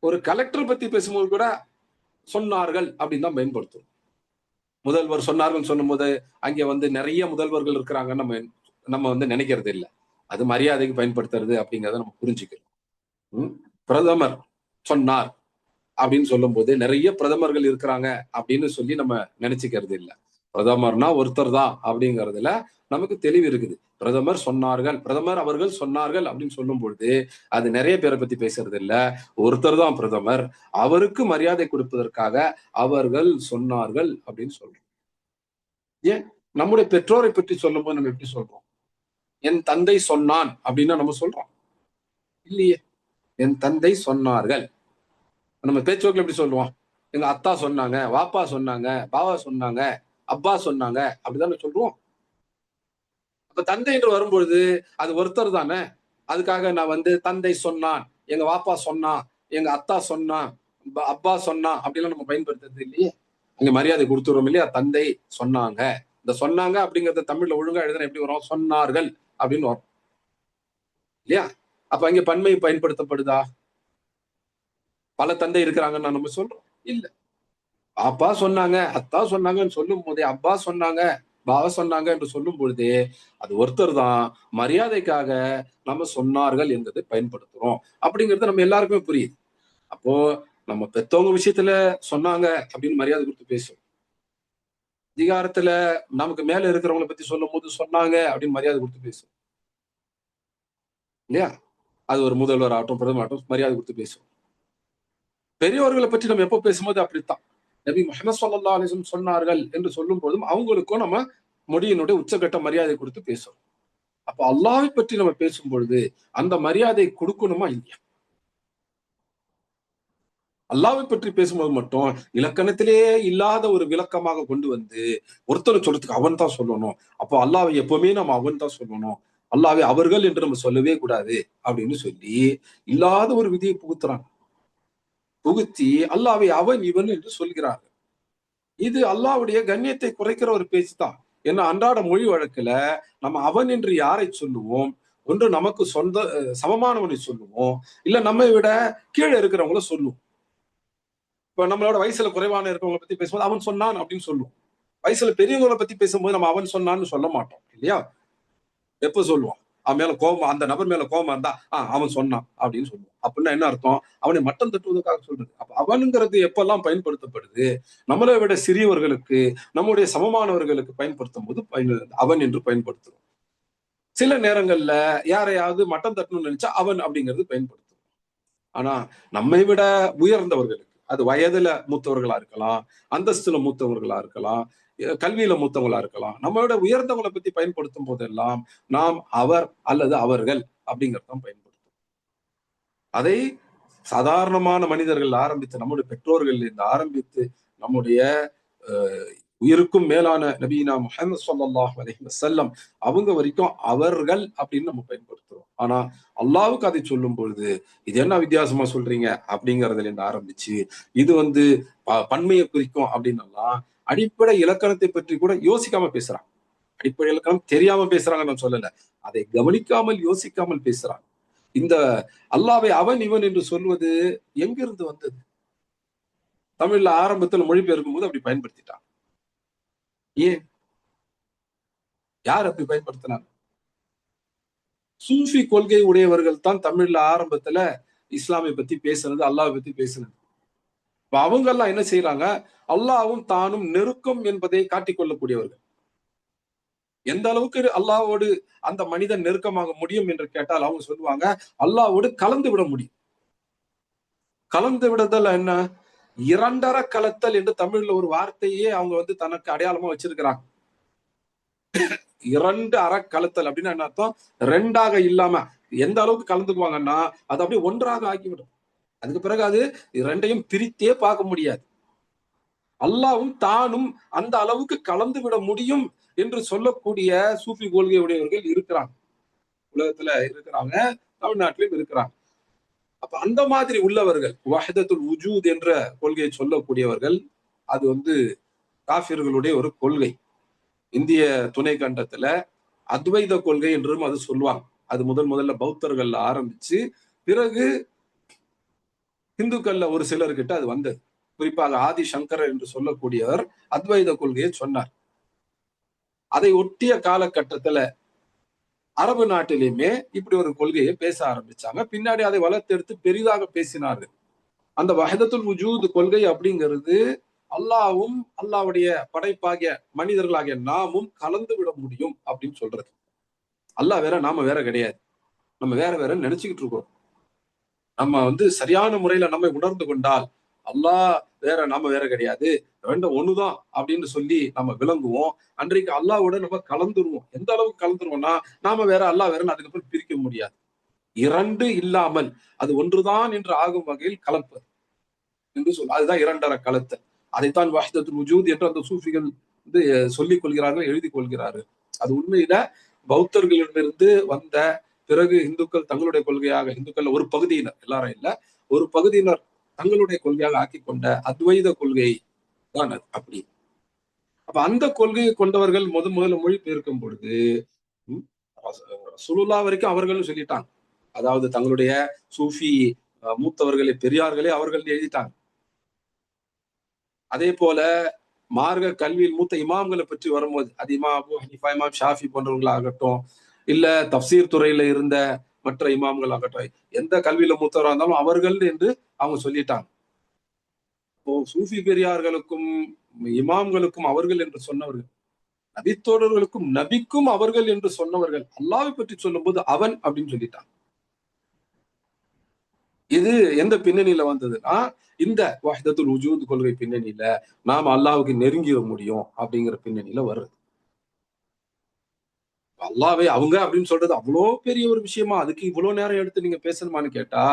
ஒரு கலெக்டர் பத்தி பேசும்போது கூட சொன்னார்கள் அப்படின்னு தான் பயன்படுத்தும். முதல்வர் சொன்னார்கள் சொல்லும் போது அங்கே நிறைய முதல்வர்கள் இருக்கிறாங்கன்னு நம்ம நினைக்கிறது இல்லை. அது மரியாதைக்கு பயன்படுத்துறது அப்படிங்கிறத நம்ம புரிஞ்சுக்கணும். பிரதமர் சொன்னார் அப்படின்னு சொல்லும் போது நிறைய பிரதமர்கள் இருக்கிறாங்க அப்படின்னு சொல்லி நம்ம நினைச்சுக்கிறது இல்லை. பிரதமர்னா ஒருத்தர் தான் அப்படிங்கிறதுல நமக்கு தெளிவு இருக்குது. பிரதமர் சொன்னார்கள், பிரதமர் அவர்கள் சொன்னார்கள் அப்படின்னு சொல்லும் பொழுது அது நிறைய பேரை பத்தி பேசுறது இல்ல, ஒருத்தர் தான் பிரதமர். அவருக்கு மரியாதை கொடுப்பதற்காக அவர்கள் சொன்னார்கள் அப்படின்னு சொல்றோம். ஏன் நம்முடைய பெற்றோரை பற்றி சொல்லும் போது நம்ம எப்படி சொல்றோம்? என் தந்தை சொன்னான் அப்படின்னா நம்ம சொல்றோம் இல்லையே. என் தந்தை சொன்னார்கள். நம்ம பேச்சுவாக்கில் எப்படி சொல்லுவோம்? எங்க அத்தா சொன்னாங்க, வாப்பா சொன்னாங்க, பாவா சொன்னாங்க, அப்பா சொன்னாங்க அப்படிதானே சொல்லுவோம். அப்ப தந்தை என்று வரும்பொழுது அது ஒருத்தர் தானே. அதுக்காக நான் தந்தை சொன்னான், எங்க வாப்பா சொன்னான், எங்க அத்தா சொன்னான், அப்பா சொன்னான் அப்படிலாம் நம்ம பயன்படுத்துறது இல்லையே. அங்க மரியாதை கொடுத்துறோம் இல்லையா? தந்தை சொன்னாங்க. இந்த சொன்னாங்க அப்படிங்கறத தமிழ்ல ஒழுங்கா எழுதுனா எப்படி வரும்? சொன்னார்கள் அப்படின்னு வரும் இல்லையா? அப்ப அங்க பன்மை பயன்படுத்தப்படுதா? பல தந்தை இருக்கிறாங்கன்னு நம்ம சொல்றோம் இல்ல. அப்பா சொன்னாங்க, அத்தா சொன்னாங்கன்னு சொல்லும் போதே, அப்பா சொன்னாங்க, பாவ சொன்னாங்க என்று சொல்லும் பொழுதே அது ஒருத்தர் தான். மரியாதைக்காக நம்ம சொன்னார்கள் என்பதை பயன்படுத்துறோம் அப்படிங்கிறது நம்ம எல்லாருக்குமே புரியுது. அப்போ நம்ம பெத்தவங்க விஷயத்துல சொன்னாங்க அப்படின்னு மரியாதை கொடுத்து பேசும். அதிகாரத்துல நமக்கு மேல இருக்கிறவங்களை பத்தி சொல்லும் போது சொன்னாங்க அப்படின்னு மரியாதை கொடுத்து பேசும் இல்லையா? அது ஒரு முதல்வர் ஆகட்டும், பிரதமர் ஆகட்டும், மரியாதை கொடுத்து பேசும். பெரியவர்களை பற்றி நம்ம எப்ப பேசும்போது அப்படித்தான். நபி முஹம்மது ஸல்லல்லாஹு அலைஹி வஸல்லம் சொன்னார்கள் என்று சொல்லும் பொழுதும் அவங்களுக்கும் நம்ம மொழியினுடைய உச்சகட்ட மரியாதை கொடுத்து பேசுறோம். அப்ப அல்லாஹ்வை பற்றி நம்ம பேசும் பொழுது அந்த மரியாதை கொடுக்கணுமா இல்லையா? அல்லாஹ்வை பற்றி பேசும்போது மட்டும் இலக்கணத்திலேயே இல்லாத ஒரு விளக்கமாக கொண்டு ஒருத்தர் சொல்றதுக்கு அவன் தான் சொல்லணும். அப்போ அல்லாஹ்வை எப்பவுமே நம்ம அவன் தான் சொல்லணும். அல்லாஹ்வை அவர்கள் என்று நம்ம சொல்லவே கூடாது அப்படின்னு சொல்லி இல்லாத ஒரு விதியை புகுத்துறாங்க. புகுத்தி அல்லாஹ்வை அவன் இவன் என்று சொல்கிறார்கள். இது அல்லாஹ்வுடைய கண்ணியத்தை குறைக்கிற ஒரு பேச்சு தான். ஏன்னா அன்றாட மொழி வழக்குல நம்ம அவன் என்று யாரை சொல்லுவோம்? ஒன்று நமக்கு சொந்த சமமானவனை சொல்லுவோம், இல்ல நம்மை விட கீழே இருக்கிறவங்கள சொல்லுவோம். இப்ப நம்மளோட வயசுல குறைவான இருக்கிறவங்கள பத்தி பேசும்போது அவன் சொன்னான் அப்படின்னு சொல்லுவோம். வயசுல பெரியவங்கள பத்தி பேசும்போது நம்ம அவன் சொன்னான்னு சொல்ல மாட்டோம் இல்லையா? எப்ப சொல்லுவோம்? அவன் மேல கோபம், அந்த நபர் மேல கோபம் இருந்தா அவன் சொன்னான் அப்படின்னு சொல்லுவோம். அப்படின்னா என்ன அர்த்தம்? அவனை மட்டம் தட்டுவதற்காக சொல்றது. அப்ப அவனுங்கிறது எப்பெல்லாம் பயன்படுத்தப்படுது, நம்மளை விட சிறியவர்களுக்கு, நம்முடைய சமமானவர்களுக்கு பயன்படுத்தும் போது அவன் என்று பயன்படுத்துறோம். சில நேரங்கள்ல யாரையாவது மட்டம் தட்டணும்னு நினைச்சா அவன் அப்படிங்கிறது பயன்படுத்தும். ஆனா நம்மை விட உயர்ந்தவர்களுக்கு, அது வயதுல மூத்தவர்களா இருக்கலாம், அந்தஸ்துல மூத்தவர்களா இருக்கலாம், கல்வியில மூத்தவங்களா இருக்கலாம், நம்ம விட உயர்ந்தவங்களை பத்தி பயன்படுத்தும் போதெல்லாம் நாம் அவர் அல்லது அவர்கள் அப்படிங்கிறது தான் பயன்படுத்தும். அதை சாதாரணமான மனிதர்கள் ஆரம்பித்து, நம்முடைய பெற்றோர்கள் இருந்து ஆரம்பித்து, நம்முடைய உயிருக்கும் மேலான நபீனா முஹம்மது ஸல்லல்லாஹு அலைஹி வஸல்லம் அவங்க வரைக்கும் அவர்கள் அப்படின்னு நம்ம பயன்படுத்துறோம். ஆனா அல்லாஹ்வுக்கு அதை சொல்லும் பொழுது இது என்ன வித்தியாசமா சொல்றீங்க அப்படிங்கறதுல இருந்து ஆரம்பிச்சு இது பன்மையை குறிக்கும் அப்படின்னலாம் அடிப்படை இலக்கணத்தை பற்றி கூட யோசிக்காம பேசுறாங்க. அடிப்படை இலக்கணம் தெரியாம பேசுறாங்க நான் சொல்லல, அதை கவனிக்காமல் யோசிக்காமல் பேசுறாங்க. இந்த அல்லாஹ்வை அவன் இவன் என்று சொல்வது எங்கிருந்து வந்தது? தமிழ்ல ஆரம்பத்துல மொழிபெயர்க்கும் போது அப்படி பயன்படுத்திட்டான். ஏன்? யார் அப்படி பயன்படுத்தினாங்க? சூஃபி கொள்கை உடையவர்கள் தான் தமிழ்ல ஆரம்பத்துல இஸ்லாமை பத்தி பேசுனது, அல்லாஹ் பத்தி பேசுனது. அவங்க எல்லாம் என்ன செய்யறாங்க? அல்லாஹ்வும் தானும் நெருக்கம் என்பதை காட்டிக் கொள்ளக்கூடியவர்கள். எந்த அளவுக்கு அல்லாஹ்வோடு அந்த மனிதன் நெருக்கமாக முடியும் என்று கேட்டால் அவங்க சொல்லுவாங்க, அல்லாஹ்வோடு கலந்து விட முடியும். கலந்து விடுதல் என்ன? இரண்டர கலத்தல் என்று தமிழ்ல ஒரு வார்த்தையே அவங்க தனக்கு அடையாளமா வச்சிருக்கிறாங்க. இரண்டு அற கலத்தல் அப்படின்னா என்ன அர்த்தம்? ரெண்டாக இல்லாம எந்த அளவுக்கு கலந்துக்குவாங்கன்னா அது அப்படியே ஒன்றாக ஆக்கிவிடும். அதுக்கு பிறகு அது இரண்டையும் பிரித்தே பார்க்க முடியாது. அல்லாஹ்வும் தானும் அந்த அளவுக்கு கலந்து விட முடியும் என்று சொல்லக்கூடிய சூஃபி கொள்கை உடையவர்கள் இருக்கிறாங்க. உலகத்துல இருக்கிறாங்க, தமிழ்நாட்டிலும் இருக்கிறாங்க. அப்ப அந்த மாதிரி உள்ளவர்கள் வஹ்தத்துல் வுஜூத் என்ற கொள்கையை சொல்லக்கூடியவர்கள், அது காஃபிர்களுடைய ஒரு கொள்கை. இந்திய துணை கண்டத்துல அத்வைத கொள்கை என்றும் அது சொல்லுவாங்க. அது முதல்ல பௌத்தர்கள்ல ஆரம்பிச்சு பிறகு இந்துக்கள்ல ஒரு சிலர்கிட்ட அது வந்தது. குறிப்பாக ஆதி சங்கரர் என்று சொல்லக்கூடியவர் அத்வைத கொள்கையை சொன்னார். அதை ஒட்டிய காலகட்டத்துல அரபு நாட்டிலுமே இப்படி ஒரு கொள்கையை பேச ஆரம்பிச்சாங்க. பின்னாடி அதை வளர்த்தெடுத்து பெரிதாக பேசினார்கள். அந்த வஹ்தத்துல் வுஜூத் கொள்கை அப்படிங்கிறது அல்லாஹ்வும் அல்லாஹ்வுடைய படைப்பாகிய மனிதர்களாகிய நாமும் கலந்து விட முடியும் அப்படின்னு சொல்றது. அல்லாஹ் வேற, நாம வேற கிடையாது. நம்ம வேற வேற நினைச்சுக்கிட்டு இருக்கோம். நம்ம சரியான முறையில நம்மை உணர்ந்து கொண்டால் அல்லாஹ் வேற, நாம வேற கிடையாது, ரெண்டும் ஒண்ணுதான் அப்படின்னு சொல்லி நம்ம விளங்குவோம். அன்றைக்கு அல்லாஹ்வோட நம்ம கலந்துருவோம். எந்த அளவுக்கு கலந்துருவோம்னா நாம வேற அல்லாஹ் வேறன்னு அதுக்கப்புறம் பிரிக்க முடியாது. இரண்டு இல்லாமல் அது ஒன்றுதான் என்று ஆகும் வகையில் கலப்பது என்று சொல்ல, அதுதான் இரண்டர கலத்தல். அதைத்தான் வஹ்தத்துல் வுஜூத் என்று அந்த சூஃபிகள் சொல்லிக் கொள்கிறார்கள், எழுதி கொள்கிறார்கள். அது உண்மையில பௌத்தர்களிடமிருந்து வந்த பிறகு இந்துக்கள் தங்களுடைய கொள்கையாக, இந்துக்கள் ஒரு பகுதியினர், எல்லாரும் இல்ல, ஒரு பகுதியினர் தங்களுடைய கொள்கையாக ஆக்கிக் கொண்ட அத்வைத கொள்கை தான் அது. அப்படி அப்ப அந்த கொள்கையை கொண்டவர்கள் முதல்ல மொழிபெயர்க்கும் பொழுது ரசூலுல்லாஹ் வரைக்கும் அவர்களும் சொல்லிட்டாங்க. அதாவது தங்களுடைய சூஃபி மூத்தவர்களே, பெரியார்களே அவர்கள் எழுதிட்டாங்க. அதே போல மார்க்க கல்வியில் மூத்த இமாம்களை பற்றி வரும்போது அது இமாம் அபூ ஹனீஃபா, இமாம் ஷாஃபி போன்றவர்களாகட்டும், இல்ல தப்சீர் துறையில இருந்த மற்ற இமாம்கள் ஆகட்டும், எந்த கல்வியில மூத்தவராக இருந்தாலும் அவர்கள் என்று அவங்க சொல்லிட்டாங்க. இப்போ சூஃபி பெரியார்களுக்கும் இமாம்களுக்கும் அவர்கள் என்று சொன்னவர்கள், நபித்தோழர்களுக்கும் நபிக்கும் அவர்கள் என்று சொன்னவர்கள் அல்லாஹ்வை பற்றி சொல்லும் போது அவன் அப்படின்னு சொல்லிட்டாங்க. இது எந்த பின்னணியில வந்ததுன்னா இந்த வஹ்தத்துல் வுஜூத் கொள்கை பின்னணியில நாம அல்லாஹ்வுக்கு நெருங்கிட முடியும் அப்படிங்கிற பின்னணியில வருது. அல்லாஹ்வை அவங்க அப்படின்னு சொல்றது அவ்வளோ பெரிய ஒரு விஷயமா, அதுக்கு இவ்வளவு நேரம் எடுத்து நீங்க பேசணுமான்னு கேட்டா,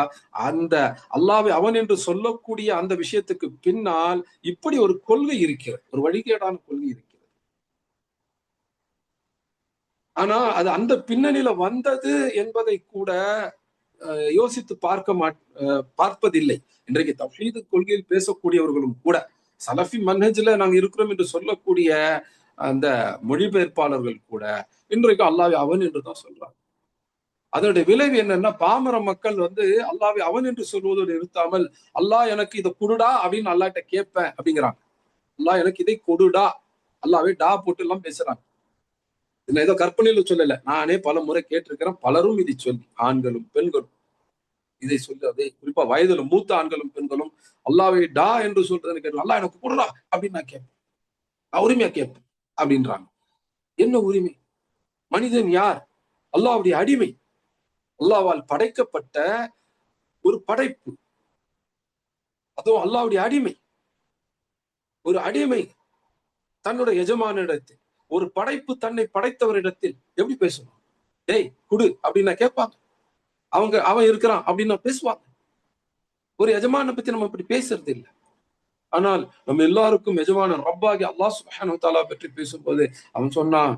அந்த அல்லாஹ்வை அவன் என்று சொல்லக்கூடிய அந்த விஷயத்துக்கு பின்னால் இப்படி ஒரு கொள்கை இருக்கிறது, ஒரு வழிகேடான கொள்கை இருக்கிறது. ஆனா அது அந்த பின்னணியில வந்தது என்பதை கூட யோசித்து பார்ப்பதில்லை. இன்றைக்கு தவ்ஹீத் கொள்கையில் பேசக்கூடியவர்களும் கூட சலஃபி மன்ஹஜ்ல நாங்க இருக்கிறோம் என்று சொல்லக்கூடிய அந்த மொழிபெயர்ப்பாளர்கள் கூட இன்றைக்கு அல்லாஹ் அவன் என்று தான் சொல்றாங்க. அதனுடைய விளைவு என்னன்னா, பாமர மக்கள் வந்து அல்லாஹ்வை அவன் என்று சொல்வதோடு நிறுத்தாமல், அல்லாஹ் எனக்கு இதை கொடுடா அப்படின்னு அல்லாஹ்ட்ட கேட்பேன் அப்படிங்கிறாங்க. அல்லாஹ் எனக்கு இதை கொடுடா, அல்லாஹ்வே டா போட்டு எல்லாம் பேசுறாங்க. நான் ஏதோ கற்பனையில சொல்லல, நானே பல முறை கேட்டிருக்கிறேன். பலரும் இதை சொல்லி, ஆண்களும் பெண்களும் இதை சொல்லி, அதை குறிப்பா வயதிலும் மூத்த ஆண்களும் பெண்களும் அல்லாஹ்வை டா என்று சொல்றது கேட்டு, அல்லாஹ் எனக்கு கொடுடா அப்படின்னு நான் கேட்பேன். நான் உரிமையா கேட்பேன் அப்படின்றாங்க. என்ன உரிமை? மனிதன் யார்? அல்லாஹ்வுடைய அடிமை. அல்லாஹ்வால் படைக்கப்பட்ட ஒரு படைப்பு. அதுவும் அல்லாஹ்வுடைய அடிமை. ஒரு அடிமை தன்னுடைய எஜமானிடத்தில், ஒரு படைப்பு தன்னை படைத்தவரிடத்தில் எப்படி பேசணும்? டேய் குடு அப்படின்னு கேட்பாங்க. அவன் இருக்கிறான் அப்படின்னு பேசுவாங்க. ஒரு எஜமான பத்தி நம்ம இப்படி பேசுறது இல்லை. ஆனால் நம்ம எல்லாருக்கும் எஜமானன் ரப்பாகி அல்லாஹ் சுப்ஹானஹு வ தஆலா பற்றி பேசும்போது அவன் சொன்னான்,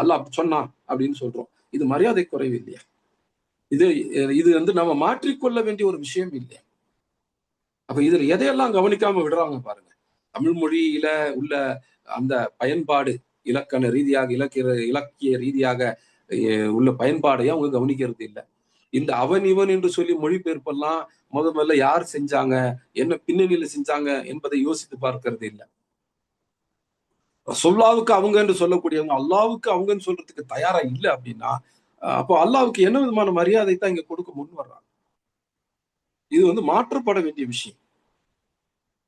அல்லாஹ் சொன்னான் அப்படின்னு சொல்றோம். இது மரியாதை குறைவு இல்லையா? இது இது வந்து நம்ம மாற்றிக்கொள்ள வேண்டிய ஒரு விஷயம் இல்லையா? அப்ப இதுல எதையெல்லாம் கவனிக்காம விடுறாங்க பாருங்க. தமிழ் மொழியில உள்ள அந்த பயன்பாடு, இலக்கண ரீதியாக, இலக்கிய ரீதியாக உள்ள பயன்பாடையே அவங்க கவனிக்கிறது இல்லை. இந்த அவன் இவன் என்று சொல்லி மொழிபெயர்ப்பெல்லாம் முதல்ல யார் செஞ்சாங்க, என்ன பின்னணியில செஞ்சாங்க என்பதை யோசித்து பார்க்கிறது இல்லை. ரசூலுல்லாஹ்வுக்கு அவங்க என்று சொல்லக்கூடியவங்க அல்லாஹ்வுக்கு அவங்கன்னு சொல்றதுக்கு தயாரா இல்லை அப்படின்னா, அப்போ அல்லாஹ்வுக்கு என்ன விதமான மரியாதை தான் இங்க கொடுக்க முன் வர்றாங்க? இது வந்து மாற்றப்பட வேண்டிய விஷயம்.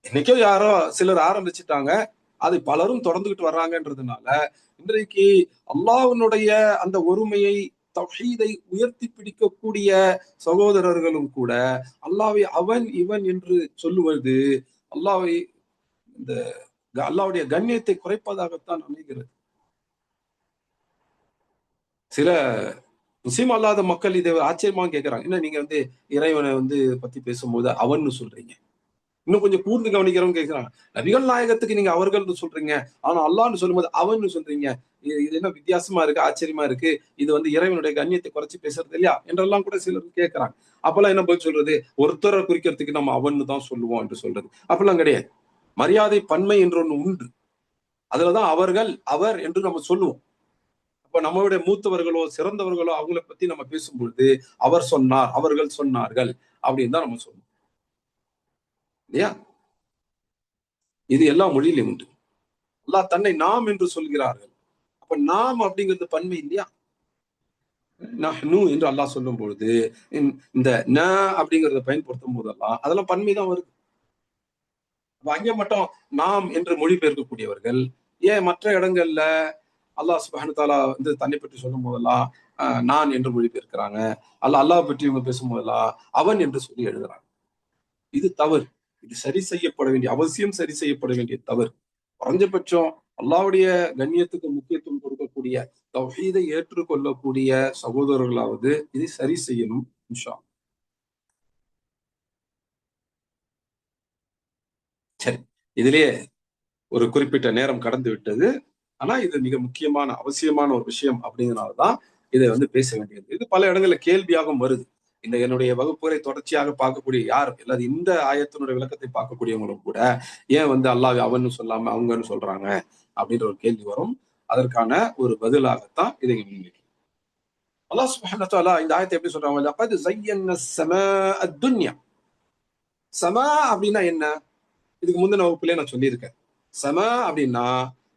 என்னைக்கோ யாரோ சிலர் ஆரம்பிச்சுட்டாங்க. அதை பலரும் தொடர்ந்துகிட்டு வர்றாங்கன்றதுனால, இன்றைக்கு அல்லாஹ்வினுடைய அந்த ஒருமையை, தௌஹீதை உயர்த்தி பிடிக்கக்கூடிய சகோதரர்களும் கூட, அல்லாஹ்வை அவன், இவன் என்று சொல்லுவது, அல்லாஹ்வை இந்த அல்லாஹ்வுடைய கண்ணியத்தை குறைப்பதாகத்தான் அமைகிறது. சில முஸ்லிம் அல்லாத மக்கள் இதை ஆச்சரியமா கேட்கிறாங்க. என்ன நீங்க வந்து இறைவனை வந்து பத்தி பேசும்போது அவன்னு சொல்றீங்க? இன்னும் கொஞ்சம் கூர்ந்து கவனிக்கிறவங்க கேட்கிறாங்க. நபிகள் நாயகத்துக்கு நீங்க அவர்கள்னு சொல்றீங்க. ஆனா அல்லாஹ்ன்னு சொல்லும்போது அவன்னு சொல்றீங்க. இது என்ன வித்தியாசமா இருக்கு, ஆச்சரியமா இருக்கு. இது வந்து இறைவனுடைய கண்ணியத்தை குறைச்சு பேசுறது இல்லையா? என்றெல்லாம் கூட சிலர் கேட்கிறாங்க. அப்பெல்லாம் என்ன பதில் சொல்றது? ஒருத்தரை குறிக்கிறதுக்கு நம்ம அவன்னு தான் சொல்லுவோம் என்று சொல்றது. அப்பெல்லாம் கிடையாது. மரியாதை பன்மை என்று ஒண்ணு உண்டு. அதுலதான் அவர்கள், அவர் என்று நம்ம சொல்லுவோம். அப்ப நம்மளுடைய மூத்தவர்களோ, சிறந்தவர்களோ அவங்கள பத்தி நம்ம பேசும்பொழுது, அவர் சொன்னார், அவர்கள் சொன்னார்கள் அப்படின்னு தான் நம்ம சொல்லுவோம். இல்லையா? இது எல்லா மொழியிலும் உண்டு. அல்லாஹ் தன்னை நாம் என்று சொல்கிறார்கள். அப்ப நாம் அப்படிங்கிறது பன்மை இல்லையா? நஹ்னு என்று அல்லாஹ் சொல்லும் பொழுது, இந்த ந அப்படிங்கிறத பயன்படுத்தும் போதெல்லாம் அதெல்லாம் பன்மை தான் வருது. அப்ப அங்கே மட்டும் நாம் என்று மொழிபெயர்க்கக்கூடியவர்கள், ஏன் மற்ற இடங்கள்ல அல்லாஹ் சுப்ஹானஹு வ தஆலா வந்து தன்னை பற்றி சொல்லும் போதெல்லாம் நான் என்று மொழிபெயர்க்கிறாங்க. அல்லாஹ் பற்றி இவங்க பேசும்போதெல்லாம் அவன் என்று சொல்லி எழுதுறாங்க. இது தவறு. இது சரி செய்யப்பட வேண்டிய அவசியம், சரி செய்யப்பட வேண்டிய தவறு. குறைஞ்சபட்சம் அல்லாஹ்வுடைய கண்ணியத்துக்கு முக்கியத்துவம் கொடுக்கக்கூடிய, தௌஹீதை ஏற்றுக்கொள்ளக்கூடிய சகோதரர்களாவது இதை சரி செய்யணும். இன்ஷா அல்லாஹ். சரி. இதிலேயே ஒரு குறிப்பிட்ட நேரம் கடந்து விட்டது. ஆனா இது மிக முக்கியமான, அவசியமான ஒரு விஷயம் அப்படிங்கிறனாலதான் இதை வந்து பேச வேண்டியது. இது பல இடங்கள்ல கேள்வியாகவும் வருது. இந்த என்னுடைய வகுப்புகளை தொடர்ச்சியாக பார்க்கக்கூடிய யார், அல்லது இந்த ஆயத்தினுடைய விளக்கத்தை பார்க்கக்கூடியவங்களும் கூட, ஏன் வந்து அல்லாஹ் அவன்னு சொல்லாம அவங்கன்னு சொல்றாங்க அப்படின்ற ஒரு கேள்வி வரும். அதற்கான ஒரு பதிலாகத்தான் இதை முன்வைக்கிறேன். அல்லாஹ் சுப்ஹானஹு வ தஆலா இந்த ஆயத்தை எப்படி சொல்றாங்க? லகத் ஸய்யன்னா ஸமாஅ அத்-துன்யா. ஸமா அப்படின்னா என்ன? இதுக்கு முந்தின வகுப்புலயே நான் சொல்லியிருக்கேன். ஸமா அப்படின்னா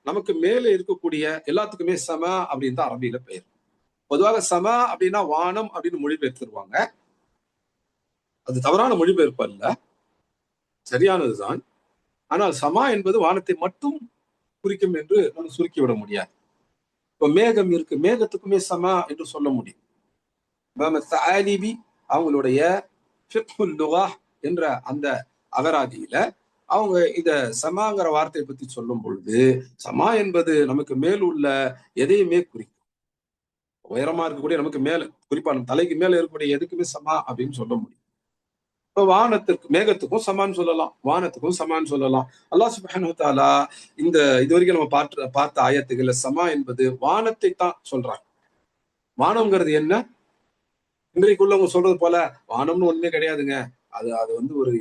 நமக்கு மேல இருக்கக்கூடிய எல்லாத்துக்குமே ஸமா அப்படின்னு தான் அரபியில பெயர். பொதுவாக ஸமா அப்படின்னா வானம் அப்படின்னு மொழிபெயர்த்துருவாங்க. அது தவறான மொழிபெயர்ப்பு அல்ல, சரியானதுதான். ஆனால் ஸமா என்பது வானத்தை மட்டும் குறிக்கும் என்று நம்ம சுருக்கிவிட முடியாது. இப்ப மேகம் இருக்கு, மேகத்துக்குமே ஸமா என்று சொல்ல முடியும். இமாம் ஸஅலிபி அவங்களுடைய ஃபிக்ஹுல் லுகாஹ் என்ற அந்த அகராதியில அவங்க இத சமாங்கிற வார்த்தையை பத்தி சொல்லும் பொழுது, சமா என்பது நமக்கு மேல் உள்ள எதையுமே குறிக்கும். உயரமா இருக்கக்கூடிய நமக்கு மேல, குறிப்பா நம்ம தலைக்கு மேல இருக்கக்கூடிய எதுக்குமே சமா அப்படின்னு சொல்ல முடியும். இப்ப வானத்திற்கு, மேகத்துக்கும் சமான்னு சொல்லலாம், வானத்துக்கும் சமான்னு சொல்லலாம். அல்லாஹ் சுப்ஹானஹு வ தஆலா இந்த இதுவரைக்கும் நம்ம பார்த்த ஆயத்துகள்ல சமா என்பது வானத்தை தான் சொல்றாங்க. வானம்ங்கிறது என்ன? இன்றைக்குள்ளவங்க சொல்றது போல வானம்னு ஒண்ணுமே கிடையாதுங்க. அது அது வந்து ஒரு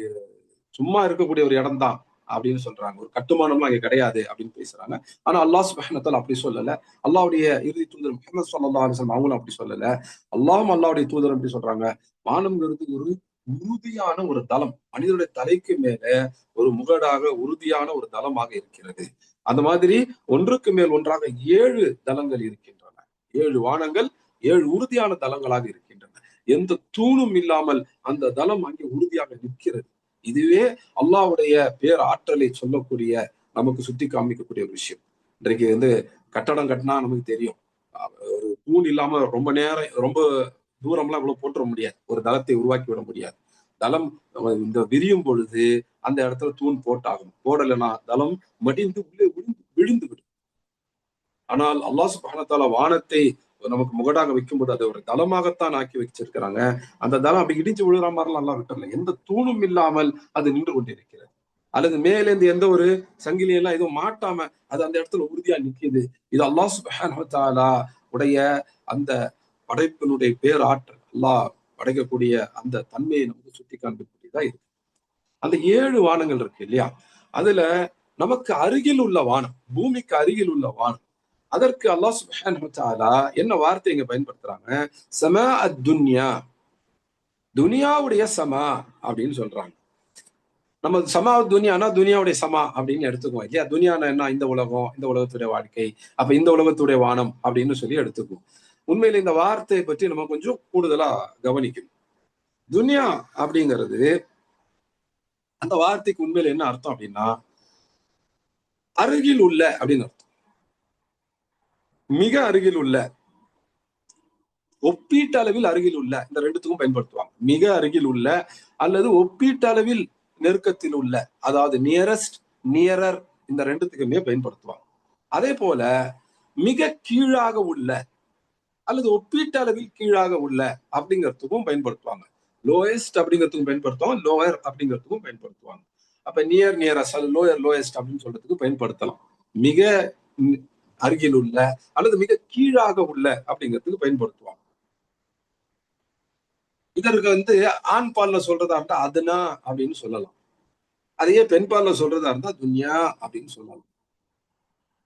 சும்மா இருக்கக்கூடிய ஒரு இடம் தான் அப்படின்னு சொல்றாங்க. ஒரு கட்டுமானம்லாம் அங்க கிடையாது அப்படின்னு பேசுறாங்க. ஆனா அல்லாஹ் சுப்ஹானஹு வ தஆலா அப்படி சொல்லல. அல்லாஹ்வுடைய இறுதி தூதர் முஹம்மது ஸல்லல்லாஹு அலைஹி வஸல்லம் அவங்களும் அப்படி சொல்லல. அல்லாஹ்வும் அல்லாஹ்வுடைய தூதரும் எப்படி சொல்றாங்க? வானம்ங்கிறது ஒரு உறுதியான ஒரு தளம். மனிதனுடைய தலைக்கு மேல ஒரு முகடாக உறுதியான ஒரு தளமாக இருக்கிறது. அந்த மாதிரி ஒன்றுக்கு மேல் ஒன்றாக 7 தளங்கள் இருக்கின்றன. 7 வானங்கள் 7 உறுதியான தளங்களாக இருக்கின்றன. எந்த தூணும் இல்லாமல் அந்த தளம் அங்கே உறுதியாக நிற்கிறது. இதுவே அல்லாஹ்வுடைய பேராற்றலை சொல்லக்கூடிய நமக்கு சுட்டி காமிக்கக்கூடிய ஒரு விஷயம். இன்றைக்கு வந்து கட்டடம் கட்டினா நமக்கு தெரியும். ஒரு தூண் இல்லாம ரொம்ப நேரம் ரொம்ப தூரம்லாம் இவ்வளவு போட்டுற முடியாது. ஒரு தளத்தை உருவாக்கி விட முடியாது. தளம் இந்த விரியும் பொழுது அந்த இடத்துல தூண் போட்டாகணும். போடலைன்னா தளம் மடிந்து உள்ளே விழுந்து விடும். ஆனால் அல்லாஹ் சுப்ஹானஹு வ தஆலா வானத்தை நமக்கு முகடாக வைக்கும்போது அதை ஒரு தளமாகத்தான் ஆக்கி வச்சிருக்கிறாங்க. அந்த தளம் அப்படி இடிஞ்சு விழுற மாதிரிலாம் அல்லாஹ் விட்டுறல. எந்த தூணும் இல்லாமல் அது நின்று கொண்டிருக்கிறது. அல்லது மேலேந்து எந்த ஒரு சங்கிலி எல்லாம் எதுவும் மாட்டாம அது அந்த இடத்துல உறுதியா நிக்குது. இது அல்லாஹ் சுப்ஹானஹு வ தஆலா உடைய அந்த படைப்பினுடைய பேராற்றல். அல்லாஹ் படைக்கக்கூடிய அந்த தன்மையை நமக்கு சுட்டி காண்பிக்கக்கூடியதா இருக்கு. அந்த 7 வானங்கள் இருக்கு இல்லையா? அதுல நமக்கு அருகில் உள்ள வானம், பூமிக்கு அருகில் உள்ள வானம். அதற்கு அல்லாஹ் சுப்ஹானஹு வ தஆலா என்ன வார்த்தை இங்க பயன்படுத்துறாங்க? ஸமா அத்-துன்யா. துனியாவுடைய சமா அப்படின்னு சொல்றாங்க. நம்ம சமா துனியானா துனியாவுடைய சமா அப்படின்னு எடுத்துக்குவோம் இல்லையா? துனியானா என்ன? இந்த உலகம், இந்த உலகத்துடைய வாழ்க்கை. அப்ப இந்த உலகத்துடைய வானம் அப்படின்னு சொல்லி எடுத்துக்குவோம். உண்மையில இந்த வார்த்தையை பற்றி நம்ம கொஞ்சம் கூடுதலா கவனிக்கணும். துன்யா அப்படிங்கிறது அந்த வார்த்தைக்கு உண்மையில என்ன அர்த்தம் அப்படின்னா, அருகில் உள்ள அப்படின்னு அர்த்தம். மிக அருகில் உள்ள, ஒப்பீட்டளவில் அருகில் உள்ள இந்த 2த்துக்கும் பயன்படுத்துவாங்க. மிக அருகில் உள்ள அல்லது ஒப்பீட்டளவில் நெருக்கத்தில் உள்ள. அதாவது நியரஸ்ட், நியரர் இந்த 2த்துக்குமே பயன்படுத்துவாங்க. அதே போல மிக கீழாக உள்ள அல்லது ஒப்பீட்டளவில் கீழாக உள்ள அப்படிங்கிறதுக்கும் பயன்படுத்துவாங்க. லோயஸ்ட் அப்படிங்கிறதுக்கும் பயன்படுத்துவாங்க. லோயர் அப்படிங்கிறதுக்கும் பயன்படுத்துவாங்க. அப்ப நியர், நியரஸ்ட் அல்லது லோயர், லோயஸ்ட் அப்படின்னு சொல்றதுக்கு பயன்படுத்தலாம். மிக அருகில் உள்ள அல்லது மிக கீழாக உள்ள அப்படிங்கிறதுக்கு பயன்படுத்துவாங்க. இதற்கு வந்து ஆண் பால்ல சொல்றதா இருந்தா அதுனா அப்படின்னு சொல்லலாம். அதையே பெண் பால்ல சொல்றதா இருந்தா துன்யா அப்படின்னு சொல்லலாம்.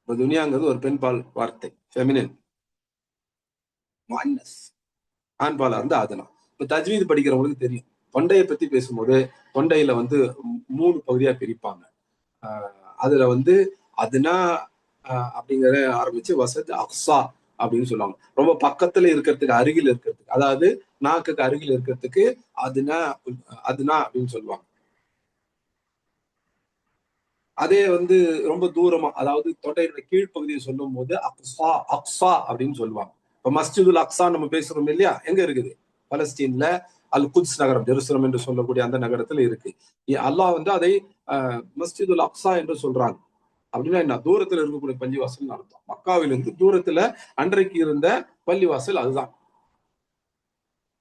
இப்ப துன்யாங்கிறது ஒரு பெண் பால் வார்த்தை. ஃபெமினின். முஅன்னஸ். ஆண் பாலா இருந்தா அதுனா. இப்ப தஜ்வீத் படிக்கிறவங்களுக்கு தெரியும். தொண்டைய பத்தி பேசும்போது தொண்டையில வந்து 3 பகுதியா பிரிப்பாங்க. அ அதுல வந்து அதுனா அப்படிங்கிற ஆரம்பிச்சு வசத் அக்ஸா அப்படின்னு சொல்லுவாங்க. ரொம்ப பக்கத்துல இருக்கிறதுக்கு அருகில் இருக்கிறதுக்கு. அதாவது நாக்குக்கு அருகில் இருக்கிறதுக்கு அதுனா அதுனா அப்படின்னு சொல்லுவாங்க. அதே வந்து ரொம்ப தூரமா அதாவது தொண்டையினுடைய கீழ்ப்பகுதியை சொல்லும் போது அக்ஸா அக்ஸா அப்படின்னு சொல்லுவாங்க. இப்ப மஸ்ஜிதுல் அக்ஸா நம்ம பேசுறோம் இல்லையா? எங்க இருக்குது? பலஸ்தீன்ல அல் குத்ஸ் நகரம் ஜெருசலம் என்று சொல்லக்கூடிய அந்த நகரத்துல இருக்கு. அல்லாஹ் வந்து அதை மஸ்ஜிதுல் அக்ஸா என்று சொல்றாங்க. அப்படின்னா என்ன? தூரத்துல இருக்கக்கூடிய பள்ளிவாசல் அர்த்தம். மக்காவிலிருந்து தூரத்துல அன்றைக்கு இருந்த பள்ளிவாசல் அதுதான்.